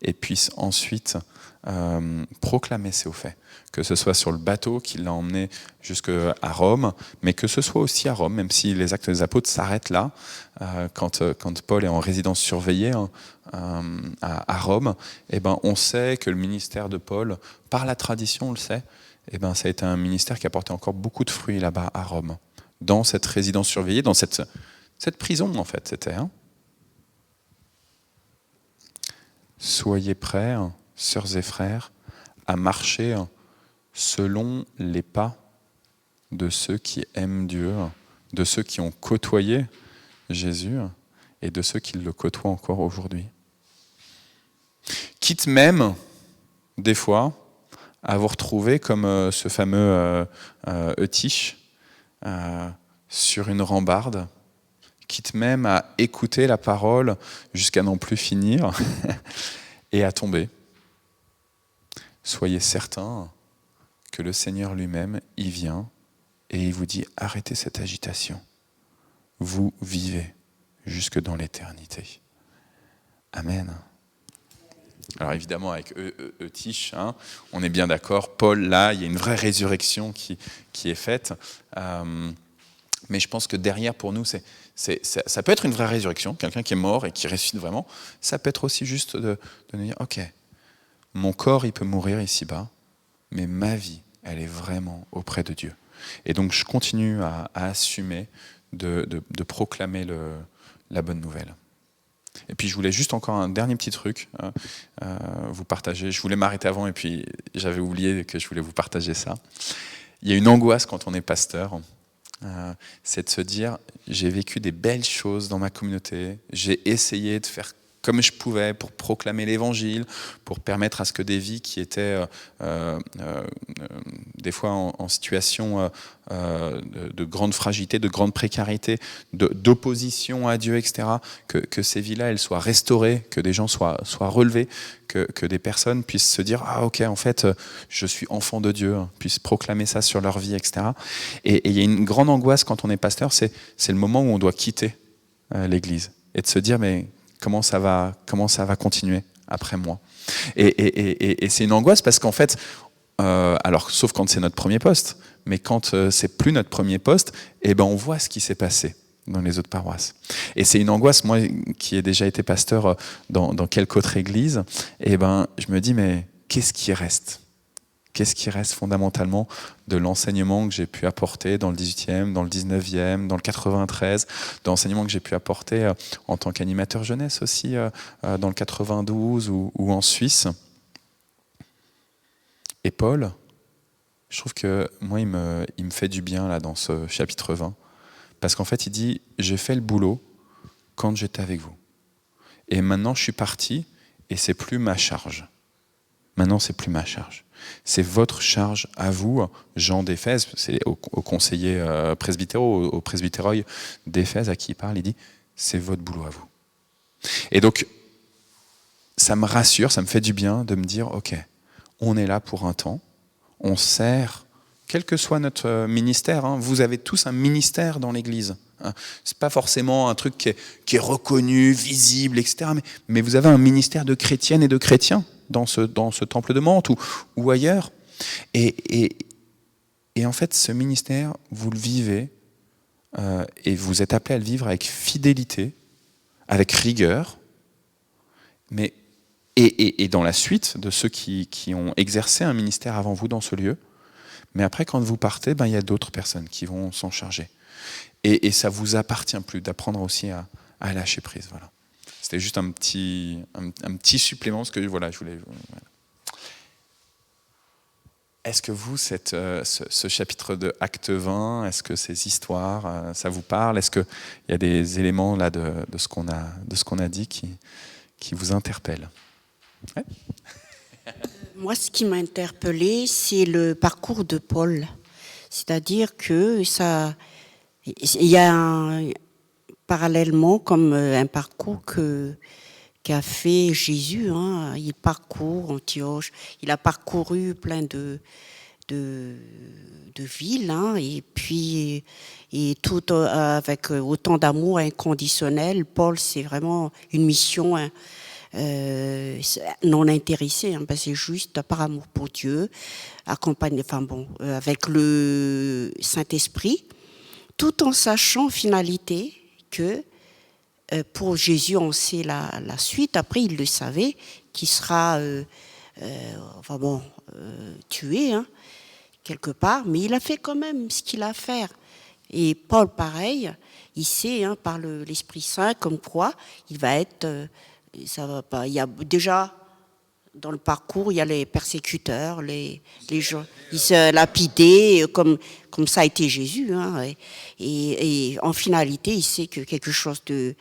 et puisse ensuite proclamer ces faits. Que ce soit sur le bateau qui l'a emmené jusqu'à Rome, mais que ce soit aussi à Rome, même si les Actes des Apôtres s'arrêtent là, quand Paul est en résidence surveillée à Rome, on sait que le ministère de Paul, par la tradition on le sait, ça a été un ministère qui a porté encore beaucoup de fruits là-bas à Rome, dans cette résidence surveillée, dans cette prison en fait, c'était. Soyez prêts, sœurs et frères, à marcher selon les pas de ceux qui aiment Dieu, de ceux qui ont côtoyé Jésus et de ceux qui le côtoient encore aujourd'hui. Quitte même, des fois, à vous retrouver comme ce fameux Eutyche sur une rambarde, quitte même à écouter la parole jusqu'à n'en plus finir et à tomber. Soyez certains que le Seigneur lui-même, il vient et il vous dit « Arrêtez cette agitation. Vous vivez jusque dans l'éternité. » Amen. Alors évidemment, avec Eutyche, on est bien d'accord. Paul, là, il y a une vraie résurrection qui est faite. Mais je pense que derrière, pour nous, ça peut être une vraie résurrection, quelqu'un qui est mort et qui ressuscite vraiment. Ça peut être aussi juste de nous dire « Ok, mon corps, il peut mourir ici-bas, mais ma vie, elle est vraiment auprès de Dieu. » Et donc, je continue à assumer de proclamer la bonne nouvelle. Et puis, je voulais juste encore un dernier petit truc vous partager. Je voulais m'arrêter avant et puis j'avais oublié que je voulais vous partager ça. Il y a une angoisse quand on est pasteur, c'est de se dire, j'ai vécu des belles choses dans ma communauté, j'ai essayé de faire comme je pouvais pour proclamer l'évangile, pour permettre à ce que des vies qui étaient des fois en situation de grande fragilité, de grande précarité, d'opposition à Dieu, etc., que ces vies-là, elles soient restaurées, que des gens soient relevés, que des personnes puissent se dire « Ah ok, en fait, je suis enfant de Dieu », puissent proclamer ça sur leur vie, etc. Et il y a une grande angoisse quand on est pasteur, c'est le moment où on doit quitter l'Église et de se dire « Mais comment ça va continuer après moi ?» Et c'est une angoisse parce qu'en fait, alors sauf quand c'est notre premier poste, mais quand c'est plus notre premier poste, on voit ce qui s'est passé dans les autres paroisses. Et c'est une angoisse, moi qui ai déjà été pasteur dans quelques autres églises, je me dis mais qu'est-ce qui reste ? Qu'est-ce qui reste fondamentalement de l'enseignement que j'ai pu apporter dans le 18e, dans le 19e, dans le 93, de l'enseignement que j'ai pu apporter en tant qu'animateur jeunesse aussi dans le 92 ou en Suisse. Et Paul, je trouve que moi, il me fait du bien là dans ce chapitre 20, parce qu'en fait, il dit « J'ai fait le boulot quand j'étais avec vous. Et maintenant, je suis parti et c'est plus ma charge. Maintenant, c'est plus ma charge. C'est votre charge à vous, Jean d'Éphèse, c'est au conseiller presbytéro, au presbytéroi d'Éphèse à qui il parle, il dit « C'est votre boulot à vous. » Et donc, ça me rassure, ça me fait du bien de me dire « Ok, on est là pour un temps, on sert, quel que soit notre ministère, hein, vous avez tous un ministère dans l'Église. Hein, c'est pas forcément un truc qui est reconnu, visible, etc. Mais vous avez un ministère de chrétiennes et de chrétiens dans ce temple de Mantes ou ailleurs. Et en fait, ce ministère, vous le vivez et vous êtes appelés à le vivre avec fidélité, avec rigueur, mais et dans la suite de ceux qui ont exercé un ministère avant vous dans ce lieu. Mais après, quand vous partez, il y a d'autres personnes qui vont s'en charger. Et ça ne vous appartient plus d'apprendre aussi à lâcher prise. Voilà. C'était juste un petit supplément, parce que je voulais... Voilà. Est-ce que vous, ce chapitre de Acte 20, est-ce que ces histoires, ça vous parle ? Est-ce qu'il y a des éléments là de ce qu'on a dit qui vous interpellent ? Ouais. Moi, ce qui m'a interpellée, c'est le parcours de Paul. C'est-à-dire que il y a parallèlement comme un parcours qu'a fait Jésus. Hein. Il parcourt Antioche, il a parcouru plein de villes, hein, et tout avec autant d'amour inconditionnel. Paul, c'est vraiment une mission non intéressée, hein, c'est juste par amour pour Dieu, accompagné, avec le Saint-Esprit, tout en sachant en finalité que pour Jésus, on sait la suite. Après, il le savait, qu'il sera tué, hein, quelque part, mais il a fait quand même ce qu'il a à faire. Et Paul, pareil, il sait, hein, par l'Esprit Saint, comme quoi il va être... ça va pas. Il y a déjà, dans le parcours, il y a les persécuteurs, les gens, ils se lapidaient, comme ça a été Jésus. Hein, et en finalité, il sait que quelque chose de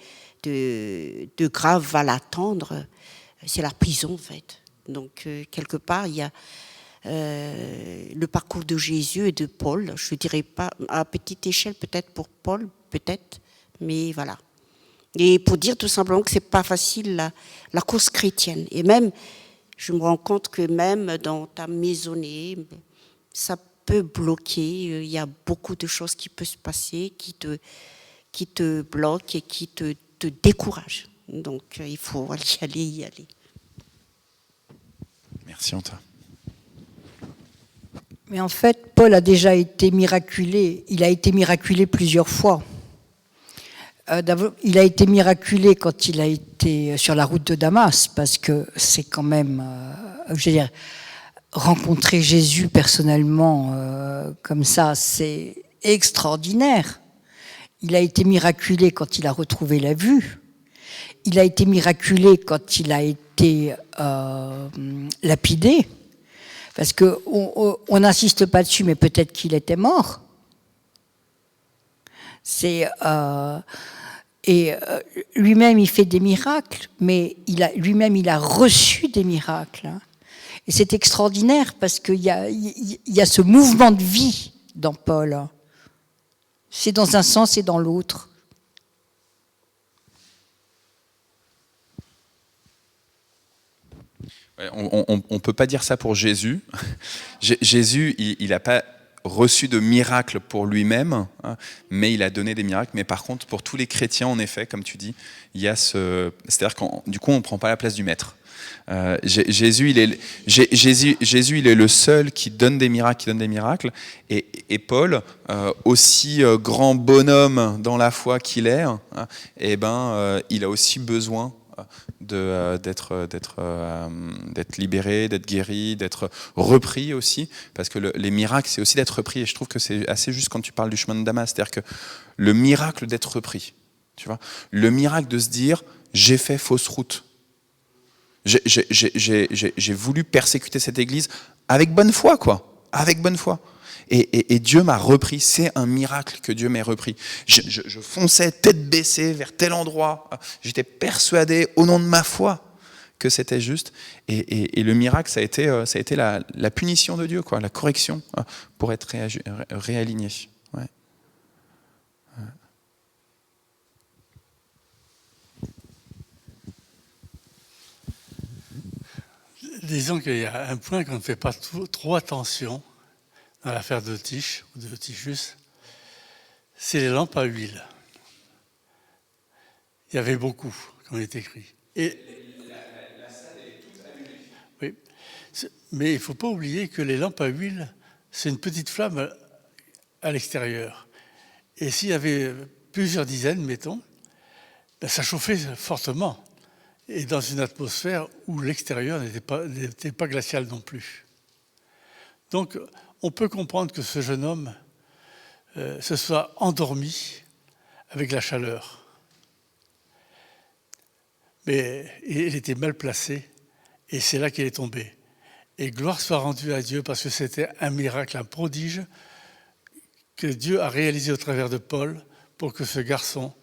grave va l'attendre. C'est la prison, en fait. Donc, quelque part, il y a le parcours de Jésus et de Paul. Je ne dirais pas à petite échelle, peut-être pour Paul, peut-être, mais voilà. Et pour dire tout simplement que c'est pas facile la cause chrétienne. Et même, je me rends compte que même dans ta maisonnée, ça peut bloquer. Il y a beaucoup de choses qui peuvent se passer, qui te bloquent et qui te découragent. Donc il faut y aller. Merci Anta. Mais en fait, Paul a déjà été miraculé. Il a été miraculé plusieurs fois. Il a été miraculé quand il a été sur la route de Damas, parce que c'est quand même, rencontrer Jésus personnellement comme ça, c'est extraordinaire. Il a été miraculé quand il a retrouvé la vue. Il a été miraculé quand il a été lapidé, parce que on n'insiste pas dessus, mais peut-être qu'il était mort. Lui-même, il fait des miracles, mais lui-même, il a reçu des miracles. Hein. Et c'est extraordinaire parce qu'il y a ce mouvement de vie dans Paul. Hein. C'est dans un sens et dans l'autre. Ouais, on ne peut pas dire ça pour Jésus. Jésus, il n'a pas reçu de miracles pour lui-même, hein, mais il a donné des miracles. Mais par contre, pour tous les chrétiens, en effet, comme tu dis, il y a c'est-à-dire du coup, on ne prend pas la place du maître. Jésus, il est le seul qui donne des miracles, et Paul, aussi grand bonhomme dans la foi qu'il est, hein, il a aussi besoin d'être libéré, d'être guéri, d'être repris aussi, parce que les miracles, c'est aussi d'être repris, et je trouve que c'est assez juste quand tu parles du chemin de Damas, c'est-à-dire que le miracle d'être repris, tu vois, le miracle de se dire, j'ai fait fausse route, j'ai voulu persécuter cette église avec bonne foi, quoi, avec bonne foi. Et Dieu m'a repris, c'est un miracle que Dieu m'ait repris. Je fonçais tête baissée vers tel endroit, j'étais persuadé au nom de ma foi que c'était juste. Et le miracle, ça a été la punition de Dieu, quoi, la correction pour être réaligné. Ouais. Disons qu'il y a un point qu'on ne fait pas trop attention dans l'affaire de Tiche, ou de Tichus, c'est les lampes à huile. Il y avait beaucoup, comme il est écrit. Et la salle est toute allumée. Oui. Mais il ne faut pas oublier que les lampes à huile, c'est une petite flamme à l'extérieur. Et s'il y avait plusieurs dizaines, mettons, ben ça chauffait fortement. Et dans une atmosphère où l'extérieur n'était pas glacial non plus. Donc, on peut comprendre que ce jeune homme se soit endormi avec la chaleur. Mais il était mal placé et c'est là qu'il est tombé. Et gloire soit rendue à Dieu parce que c'était un miracle, un prodige que Dieu a réalisé au travers de Paul pour que ce garçon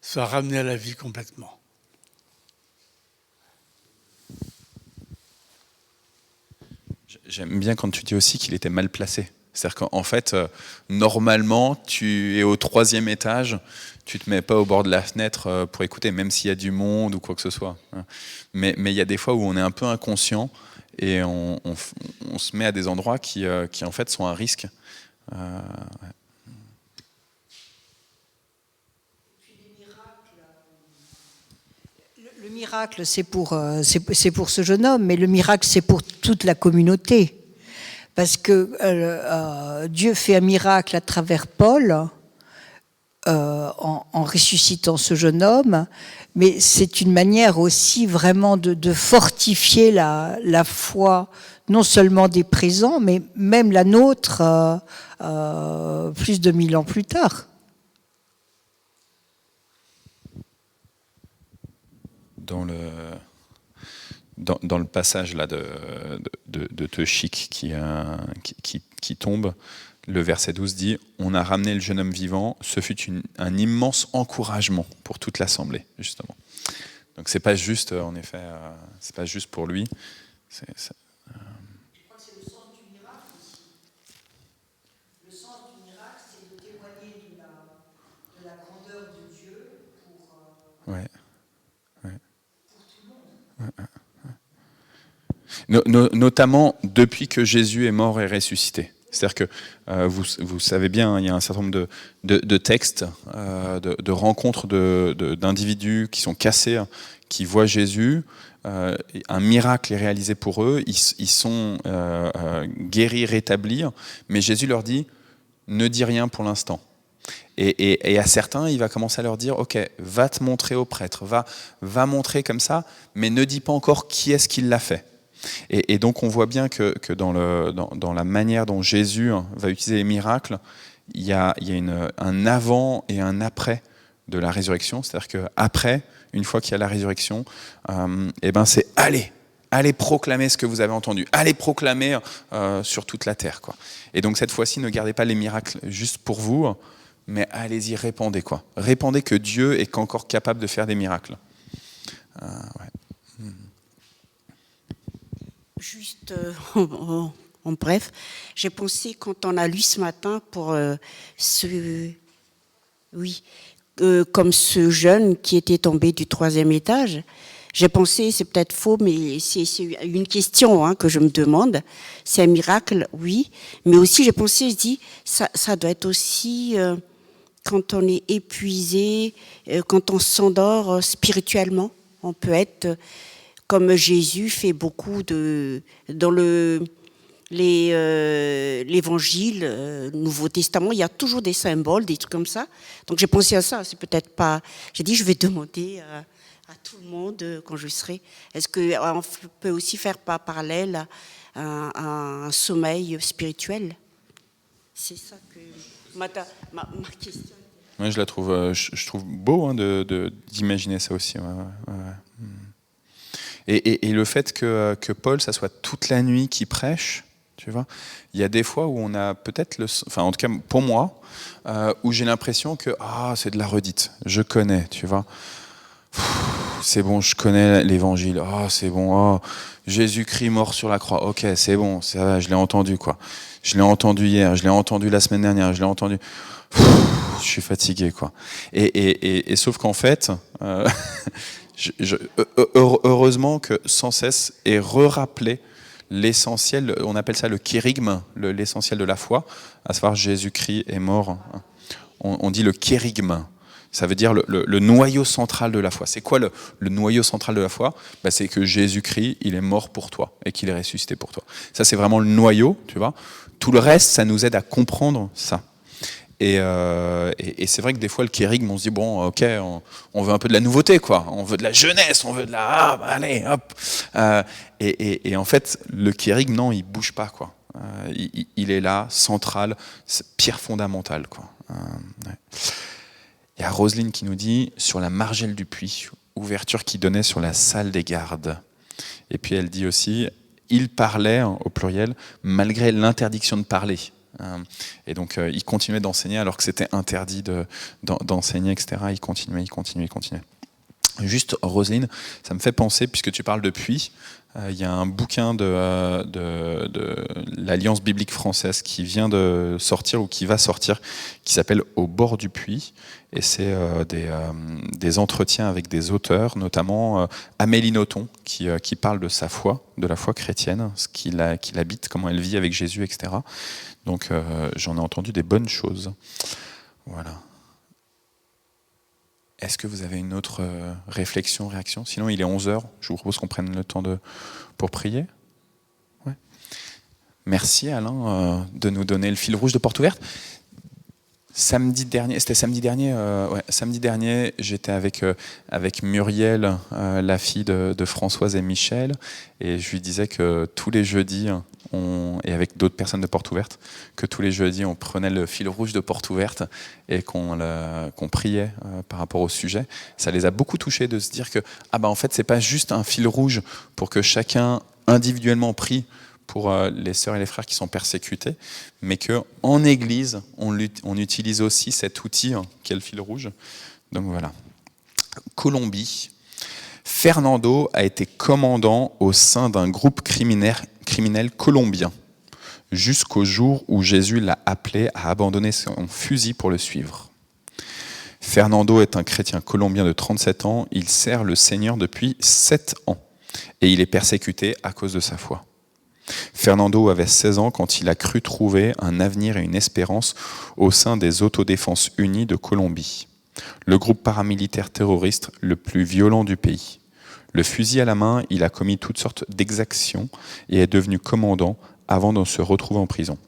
soit ramené à la vie complètement. J'aime bien quand tu dis aussi qu'il était mal placé. C'est-à-dire qu'en fait, normalement, tu es au 3e étage, tu ne te mets pas au bord de la fenêtre pour écouter, même s'il y a du monde ou quoi que ce soit. Mais il y a des fois où on est un peu inconscient et on se met à des endroits qui en fait sont un risque. Ouais. Le miracle, c'est pour ce jeune homme, mais le miracle, c'est pour toute la communauté. Parce que Dieu fait un miracle à travers Paul, en ressuscitant ce jeune homme, mais c'est une manière aussi vraiment de fortifier la foi, non seulement des présents, mais même la nôtre, plus de 1000 ans plus tard. Dans le passage là de Teuchik qui tombe, le verset 12 dit « On a ramené le jeune homme vivant, ce fut un immense encouragement pour toute l'assemblée, justement. » Donc c'est pas juste, en effet, c'est pas juste pour lui. Je crois que c'est le sens du miracle aussi. Le sens du miracle, c'est de témoigner de la grandeur de Dieu pour... Ouais. Notamment depuis que Jésus est mort et ressuscité. C'est-à-dire que vous savez bien, il y a un certain nombre de textes, de rencontres d'individus qui sont cassés, qui voient Jésus, un miracle est réalisé pour eux, ils sont guéris, rétablis, mais Jésus leur dit « ne dis rien pour l'instant ». Et à certains, il va commencer à leur dire « Ok, va te montrer au prêtre, va montrer comme ça, mais ne dis pas encore qui est-ce qui l'a fait. » Et donc on voit bien que dans la manière dont Jésus va utiliser les miracles, il y a un avant et un après de la résurrection. C'est-à-dire qu'après, une fois qu'il y a la résurrection, c'est allez proclamer ce que vous avez entendu, allez proclamer sur toute la terre, quoi. Et donc cette fois-ci, ne gardez pas les miracles juste pour vous, mais allez-y, répandez, quoi. Répandez que Dieu est encore capable de faire des miracles. Ouais. Juste en bref, j'ai pensé quand on a lu ce matin pour comme ce jeune qui était tombé du 3e étage, j'ai pensé, c'est peut-être faux, mais c'est une question que je me demande. C'est un miracle, oui, mais aussi j'ai pensé, je dis, ça doit être aussi quand on est épuisé, quand on s'endort spirituellement, on peut être comme Jésus fait beaucoup dans l'évangile, Nouveau Testament, il y a toujours des symboles, des trucs comme ça. Donc j'ai pensé à ça, c'est peut-être pas... J'ai dit, je vais demander à tout le monde quand je serai. Est-ce qu'on peut aussi faire parallèle à un sommeil spirituel? C'est ça que ma question. Ouais, je la trouve, je trouve beau d'imaginer ça aussi. Ouais. Et le fait que Paul, ça soit toute la nuit qui prêche, tu vois, il y a des fois où on a peut-être enfin en tout cas pour moi, où j'ai l'impression que c'est de la redite, je connais, tu vois. C'est bon, je connais l'évangile. C'est bon. Jésus-Christ mort sur la croix. Ok, c'est bon, ça va, je l'ai entendu quoi. Je l'ai entendu hier, je l'ai entendu la semaine dernière, je l'ai entendu. Je suis fatigué quoi. Et sauf qu'en fait, heureusement que sans cesse est re-rappelé l'essentiel. On appelle ça le kérygme, l'essentiel de la foi, à savoir Jésus-Christ est mort. On dit le kérygme. Ça veut dire le noyau central de la foi. C'est quoi le noyau central de la foi? C'est que Jésus-Christ, il est mort pour toi et qu'il est ressuscité pour toi. Ça, c'est vraiment le noyau, tu vois. Tout le reste, ça nous aide à comprendre ça. Et c'est vrai que des fois, le kérygme, on se dit, bon, ok, on veut un peu de la nouveauté, quoi. On veut de la jeunesse, on veut de la... allez, hop. Et en fait, le kérygme, non, il bouge pas, quoi. Il est là, central, pierre fondamentale, quoi. Ouais. Il y a Roselyne qui nous dit sur la margelle du puits, ouverture qui donnait sur la salle des gardes. Et puis elle dit aussi, il parlait, au pluriel, malgré l'interdiction de parler. Et donc il continuait d'enseigner alors que c'était interdit d'enseigner, etc. Il continuait. Juste, Roselyne, ça me fait penser, puisque tu parles de puits, il y a un bouquin de l'Alliance biblique française qui vient de sortir, ou qui va sortir, qui s'appelle « Au bord du puits ». Et c'est des entretiens avec des auteurs, notamment Amélie Nothomb, qui parle de sa foi, de la foi chrétienne, ce qu'il habite, comment elle vit avec Jésus, etc. Donc j'en ai entendu des bonnes choses. Voilà. Est-ce que vous avez une autre réflexion, réaction? Sinon, il est 11h. Je vous propose qu'on prenne le temps pour prier. Ouais. Merci Alain de nous donner le fil rouge de Porte Ouverte. Samedi dernier, j'étais avec Muriel, la fille de Françoise et Michel, et je lui disais que tous les jeudis, et avec d'autres personnes de Porte Ouverte, que tous les jeudis on prenait le fil rouge de Porte Ouverte et qu'on priait par rapport au sujet. Ça les a beaucoup touchés de se dire que en fait c'est pas juste un fil rouge pour que chacun individuellement prie pour les sœurs et les frères qui sont persécutés, mais qu'en Église, on utilise aussi cet outil qui est le fil rouge. Donc voilà. Colombie. Fernando a été commandant au sein d'un groupe criminel colombien, jusqu'au jour où Jésus l'a appelé à abandonner son fusil pour le suivre. Fernando est un chrétien colombien de 37 ans. Il sert le Seigneur depuis 7 ans et il est persécuté à cause de sa foi. Fernando avait 16 ans quand il a cru trouver un avenir et une espérance au sein des Autodéfenses Unies de Colombie, le groupe paramilitaire terroriste le plus violent du pays. Le fusil à la main, il a commis toutes sortes d'exactions et est devenu commandant avant de se retrouver en prison.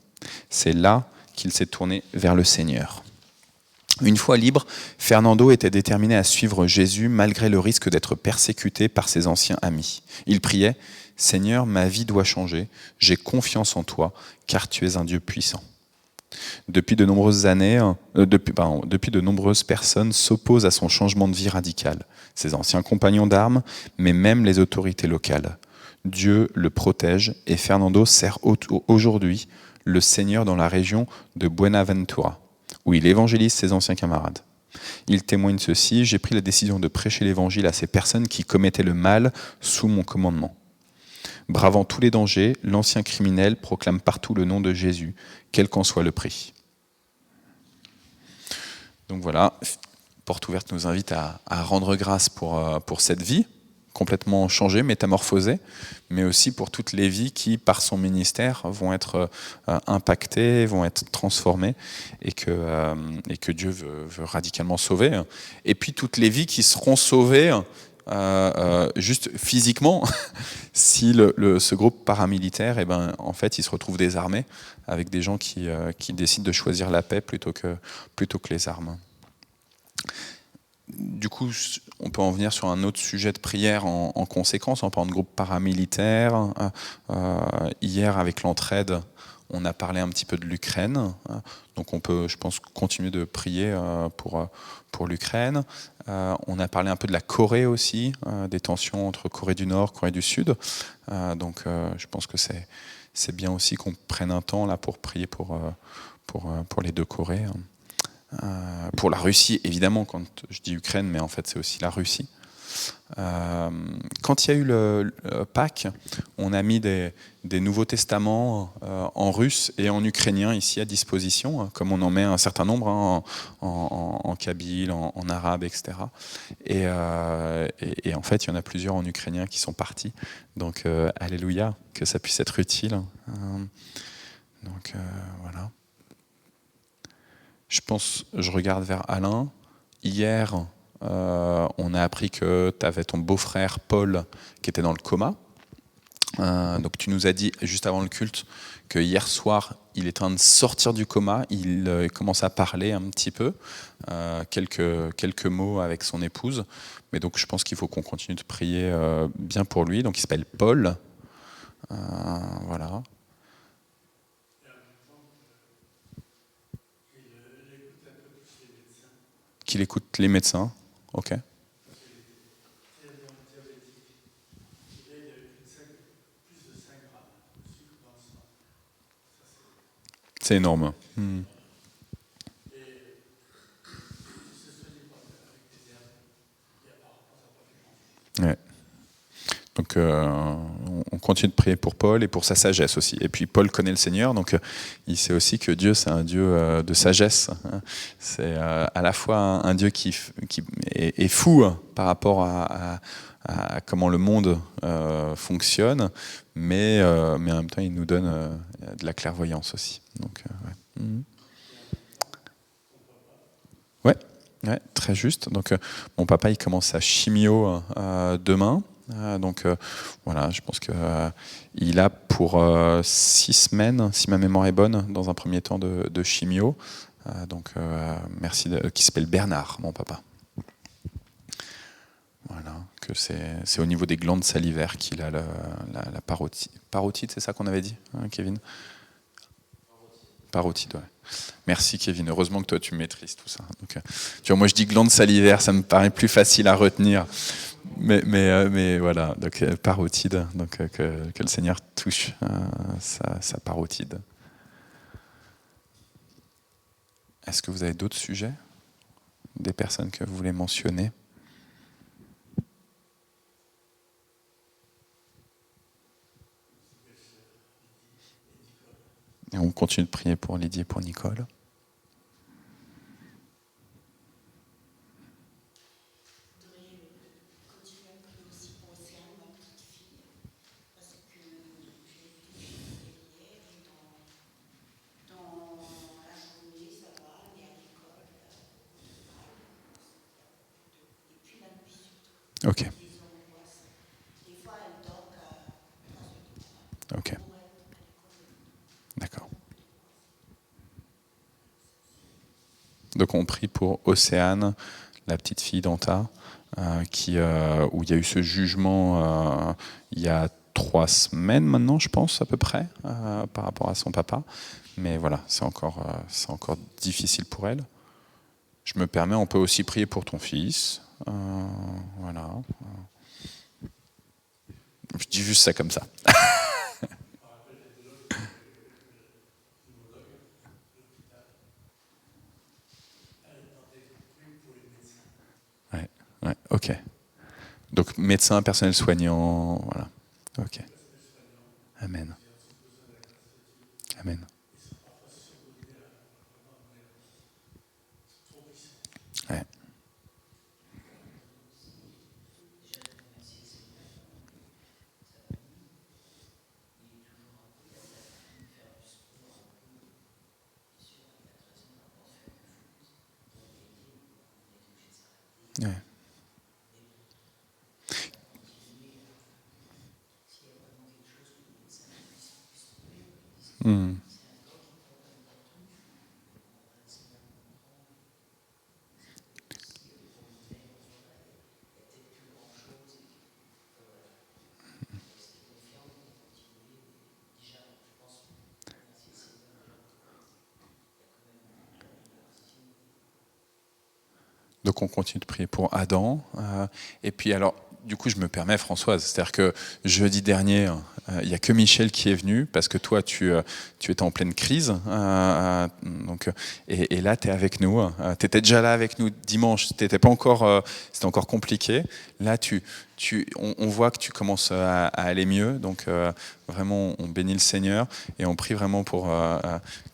C'est là qu'il s'est tourné vers le Seigneur. Une fois libre, Fernando était déterminé à suivre Jésus malgré le risque d'être persécuté par ses anciens amis. Il priait « Seigneur, ma vie doit changer, j'ai confiance en toi, car tu es un Dieu puissant ». Depuis de nombreuses personnes s'opposent à son changement de vie radical, ses anciens compagnons d'armes, mais même les autorités locales. Dieu le protège et Fernando sert aujourd'hui le Seigneur dans la région de Buenaventura, où il évangélise ses anciens camarades. Il témoigne ceci: « J'ai pris la décision de prêcher l'évangile à ces personnes qui commettaient le mal sous mon commandement. » Bravant tous les dangers, l'ancien criminel proclame partout le nom de Jésus, quel qu'en soit le prix. Donc voilà, Porte Ouverte nous invite à rendre grâce pour cette vie, complètement changée, métamorphosée, mais aussi pour toutes les vies qui, par son ministère, vont être impactées, vont être transformées, et que Dieu veut radicalement sauver. Et puis toutes les vies qui seront sauvées juste physiquement, si ce groupe paramilitaire, en fait, il se retrouve désarmé, avec des gens qui décident de choisir la paix plutôt que les armes. du coup, on peut en venir sur un autre sujet de prière en conséquence. On parle de groupe paramilitaire. Hier, avec l'entraide, on a parlé un petit peu de l'Ukraine. Donc on peut, je pense, continuer de prier pour l'Ukraine. On a parlé un peu de la Corée aussi, des tensions entre Corée du Nord, Corée du Sud. Donc je pense que c'est bien aussi qu'on prenne un temps là pour prier pour les deux Corées. Pour la Russie, évidemment, quand je dis Ukraine, mais en fait c'est aussi la Russie. Quand il y a eu le Pâques, on a mis des Nouveaux Testaments en russe et en ukrainien ici à disposition, comme on en met un certain nombre en kabyle, en arabe, etc. Et en fait, il y en a plusieurs en ukrainien qui sont partis. Donc, alléluia, que ça puisse être utile. Donc, voilà. Je regarde vers Alain. Hier, on a appris que tu avais ton beau-frère Paul qui était dans le coma. Donc tu nous as dit juste avant le culte que hier soir, il est en train de sortir du coma. Il commence à parler un petit peu, quelques mots avec son épouse. Mais donc je pense qu'il faut qu'on continue de prier bien pour lui. Donc il s'appelle Paul. Voilà. Qu'il écoute les médecins. Ok. C'est énorme. Ouais. Donc on continue de prier pour Paul et pour sa sagesse aussi. Et puis Paul connaît le Seigneur, donc il sait aussi que Dieu c'est un Dieu de sagesse. C'est à la fois un Dieu qui est fou par rapport à comment le monde fonctionne, mais en même temps il nous donne de la clairvoyance aussi. Donc, ouais, très juste. Donc mon papa il commence sa chimio demain. Donc voilà, je pense qu'il a pour 6 semaines, si ma mémoire est bonne, dans un premier temps de chimio. Donc merci, qui s'appelle Bernard, mon papa. Voilà, que c'est au niveau des glandes salivaires qu'il a la parotide. Parotide, c'est ça qu'on avait dit, hein, Kevin? Parotide, ouais. Merci Kevin, heureusement que toi tu maîtrises tout ça. Donc, tu vois, moi je dis glande salivaire, ça me paraît plus facile à retenir. Mais voilà, donc parotide, donc que le Seigneur touche sa parotide. Est-ce que vous avez d'autres sujets? Des personnes que vous voulez mentionner? Et on continue de prier pour Lydie et pour Nicole. Ok. Ok. D'accord. Donc on prie pour Océane, la petite fille d'Anta, où il y a eu ce jugement il y a 3 semaines maintenant, je pense, à peu près, par rapport à son papa. Mais voilà, c'est encore difficile pour elle. Je me permets, on peut aussi prier pour ton fils. Voilà. Je dis juste ça comme ça. Ouais, ok. Donc médecin, personnel soignant, voilà. Ok. Amen. Amen. Ouais. Ouais. Donc on continue de prier pour Adam. Et puis alors, du coup, je me permets, Françoise, c'est-à-dire que jeudi dernier, il n'y a que Michel qui est venu, parce que toi, tu étais en pleine crise. Et là, tu es avec nous. Tu étais déjà là avec nous dimanche, c'était encore compliqué. Là, on voit que tu commences à aller mieux. Donc vraiment, on bénit le Seigneur et on prie vraiment pour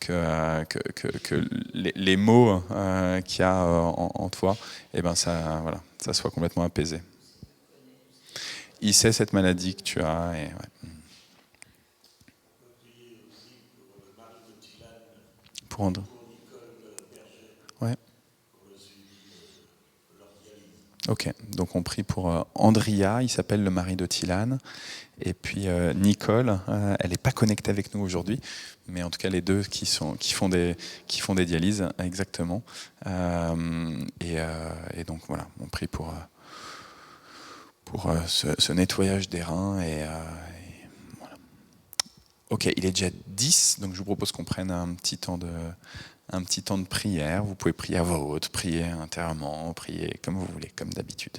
que les mots qu'il y a en toi, ça soit complètement apaisé. Il sait cette maladie que tu as. Et, ouais. Pour André. Ouais. Ok, donc on prie pour Andrea, il s'appelle le mari de Tilane. Et puis Nicole, elle n'est pas connectée avec nous aujourd'hui, mais en tout cas les deux qui font des dialyses, exactement. Et donc voilà, on prie pour ce nettoyage des reins. Et voilà. Ok, il est déjà 10, donc je vous propose qu'on prenne un petit temps de prière. Vous pouvez prier à voix haute, prier intérieurement, prier comme vous voulez, comme d'habitude.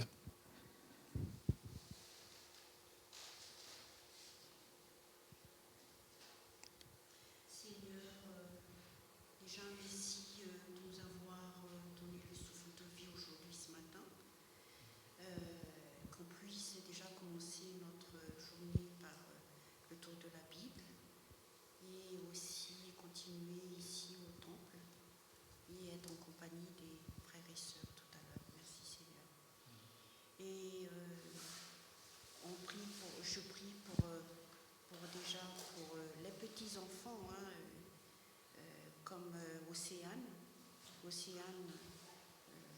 Océane,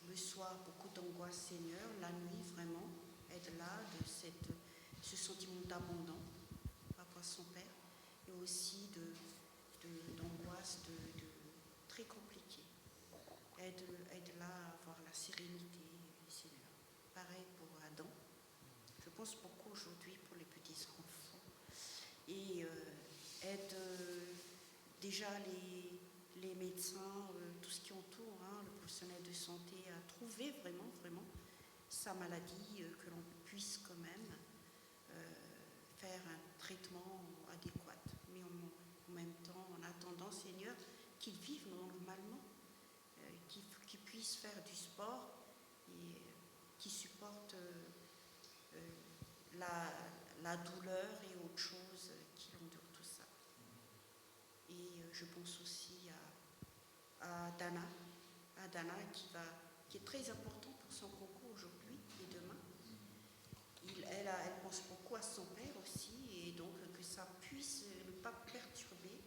le soir, beaucoup d'angoisse, Seigneur. La nuit, vraiment, aide-la de ce sentiment d'abandon par rapport à son père, et aussi d'angoisse très compliquée. Aide-la à avoir la sérénité, Seigneur. Pareil pour Adam. Je pense beaucoup aujourd'hui pour les petits enfants. Et aide déjà les médecins, tout ce qui entoure, le professionnel de santé, à trouver vraiment sa maladie, que l'on puisse quand même faire un traitement adéquat. Mais en même temps, en attendant, Seigneur, qu'il vive normalement, qu'il puisse faire du sport et qu'il supporte la douleur et autre chose qui endure tout ça. Et je pense aussi à Dana qui est très important pour son concours aujourd'hui et demain. Elle pense beaucoup à son père aussi, et donc que ça puisse ne pas perturber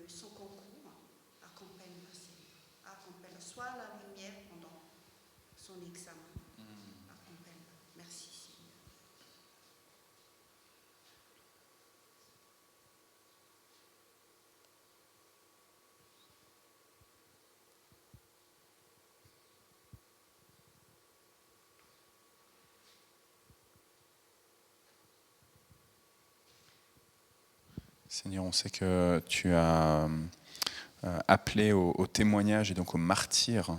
son concours. Accompagne, soit la lumière pendant son examen. Accompagne. Merci Seigneur. Seigneur, on sait que tu as appelé au témoignage et donc au martyr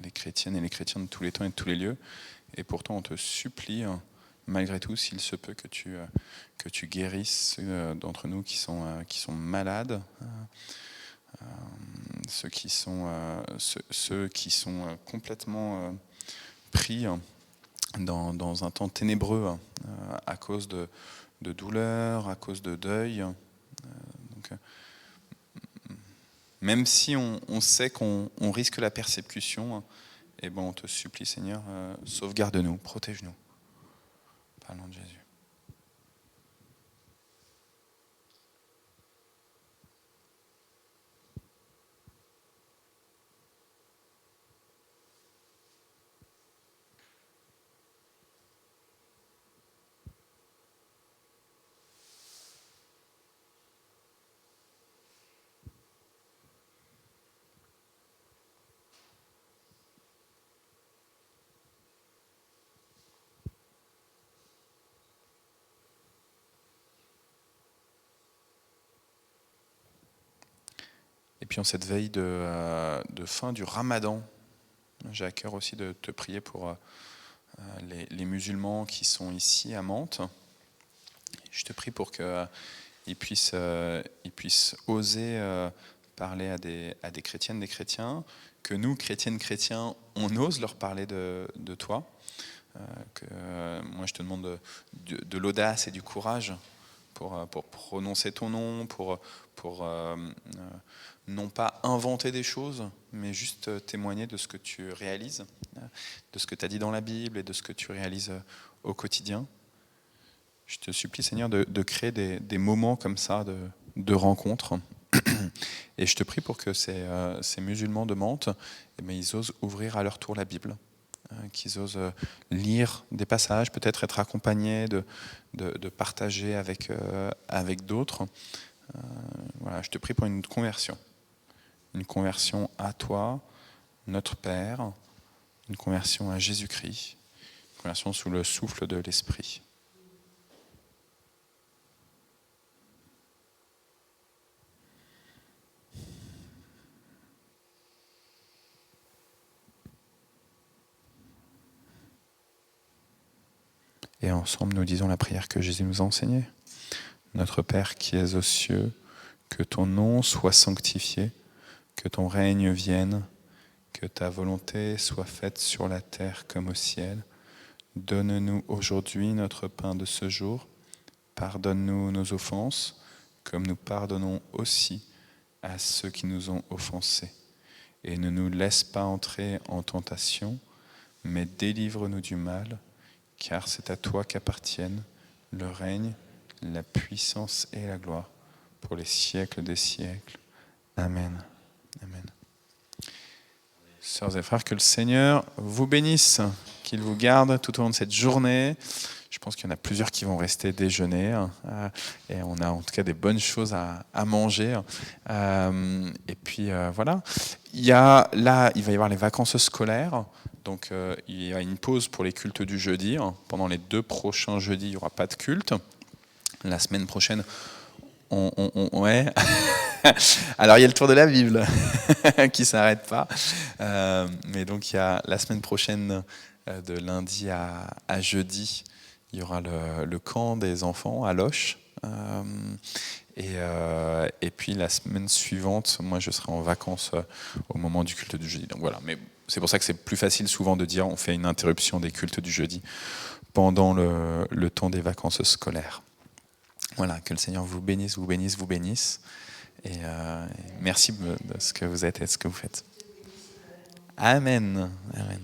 les chrétiennes et les chrétiens de tous les temps et de tous les lieux. Et pourtant, on te supplie, malgré tout, s'il se peut, que tu guérisses ceux d'entre nous qui sont malades, ceux qui sont complètement pris dans un temps ténébreux à cause de douleur, à cause de deuil. Donc, même si on sait qu'on risque la persécution, on te supplie, Seigneur, sauvegarde-nous, protège-nous. Par le nom de Jésus. Et puis en cette veille de fin du Ramadan, J'ai à cœur aussi de te prier pour les musulmans qui sont ici à Mantes. Je te prie pour qu'ils puissent oser parler à des chrétiennes, des chrétiens, que nous, chrétiennes, chrétiens, on ose leur parler de toi. Moi, je te demande de l'audace et du courage pour prononcer ton nom, pour non pas inventer des choses, mais juste témoigner de ce que tu réalises, de ce que tu as dit dans la Bible et de ce que tu réalises au quotidien. Je te supplie, Seigneur, de créer des moments comme ça de rencontre. Et je te prie pour que ces musulmans de Mantes, ils osent ouvrir à leur tour la Bible, qu'ils osent lire des passages, peut-être être accompagnés, de partager avec d'autres. Voilà, je te prie pour une conversion à toi, notre Père, une conversion à Jésus-Christ, une conversion sous le souffle de l'Esprit. Et ensemble, nous disons la prière que Jésus nous a enseignée. Notre Père qui es aux cieux, que ton nom soit sanctifié, que ton règne vienne, que ta volonté soit faite sur la terre comme au ciel. Donne-nous aujourd'hui notre pain de ce jour. Pardonne-nous nos offenses, comme nous pardonnons aussi à ceux qui nous ont offensés. Et ne nous laisse pas entrer en tentation, mais délivre-nous du mal, car c'est à toi qu'appartiennent le règne, la puissance et la gloire pour les siècles des siècles. Amen. Amen. Sœurs et frères, que le Seigneur vous bénisse, qu'il vous garde tout au long de cette journée. Je pense qu'il y en a plusieurs qui vont rester déjeuner et on a en tout cas des bonnes choses à manger. Et puis voilà. Il va y avoir les vacances scolaires. Donc il y a une pause pour les cultes du jeudi. Pendant les 2 prochains jeudis, il n'y aura pas de culte. La semaine prochaine, ouais. Alors il y a le tour de la Bible qui ne s'arrête pas. Mais donc il y a la semaine prochaine, de lundi à jeudi, il y aura le camp des enfants à Loches. Et puis la semaine suivante, moi je serai en vacances au moment du culte du jeudi. Donc voilà. Mais c'est pour ça que c'est plus facile souvent de dire on fait une interruption des cultes du jeudi pendant le temps des vacances scolaires. Voilà, que le Seigneur vous bénisse, vous bénisse, vous bénisse. Et merci de ce que vous êtes et de ce que vous faites. Amen. Amen.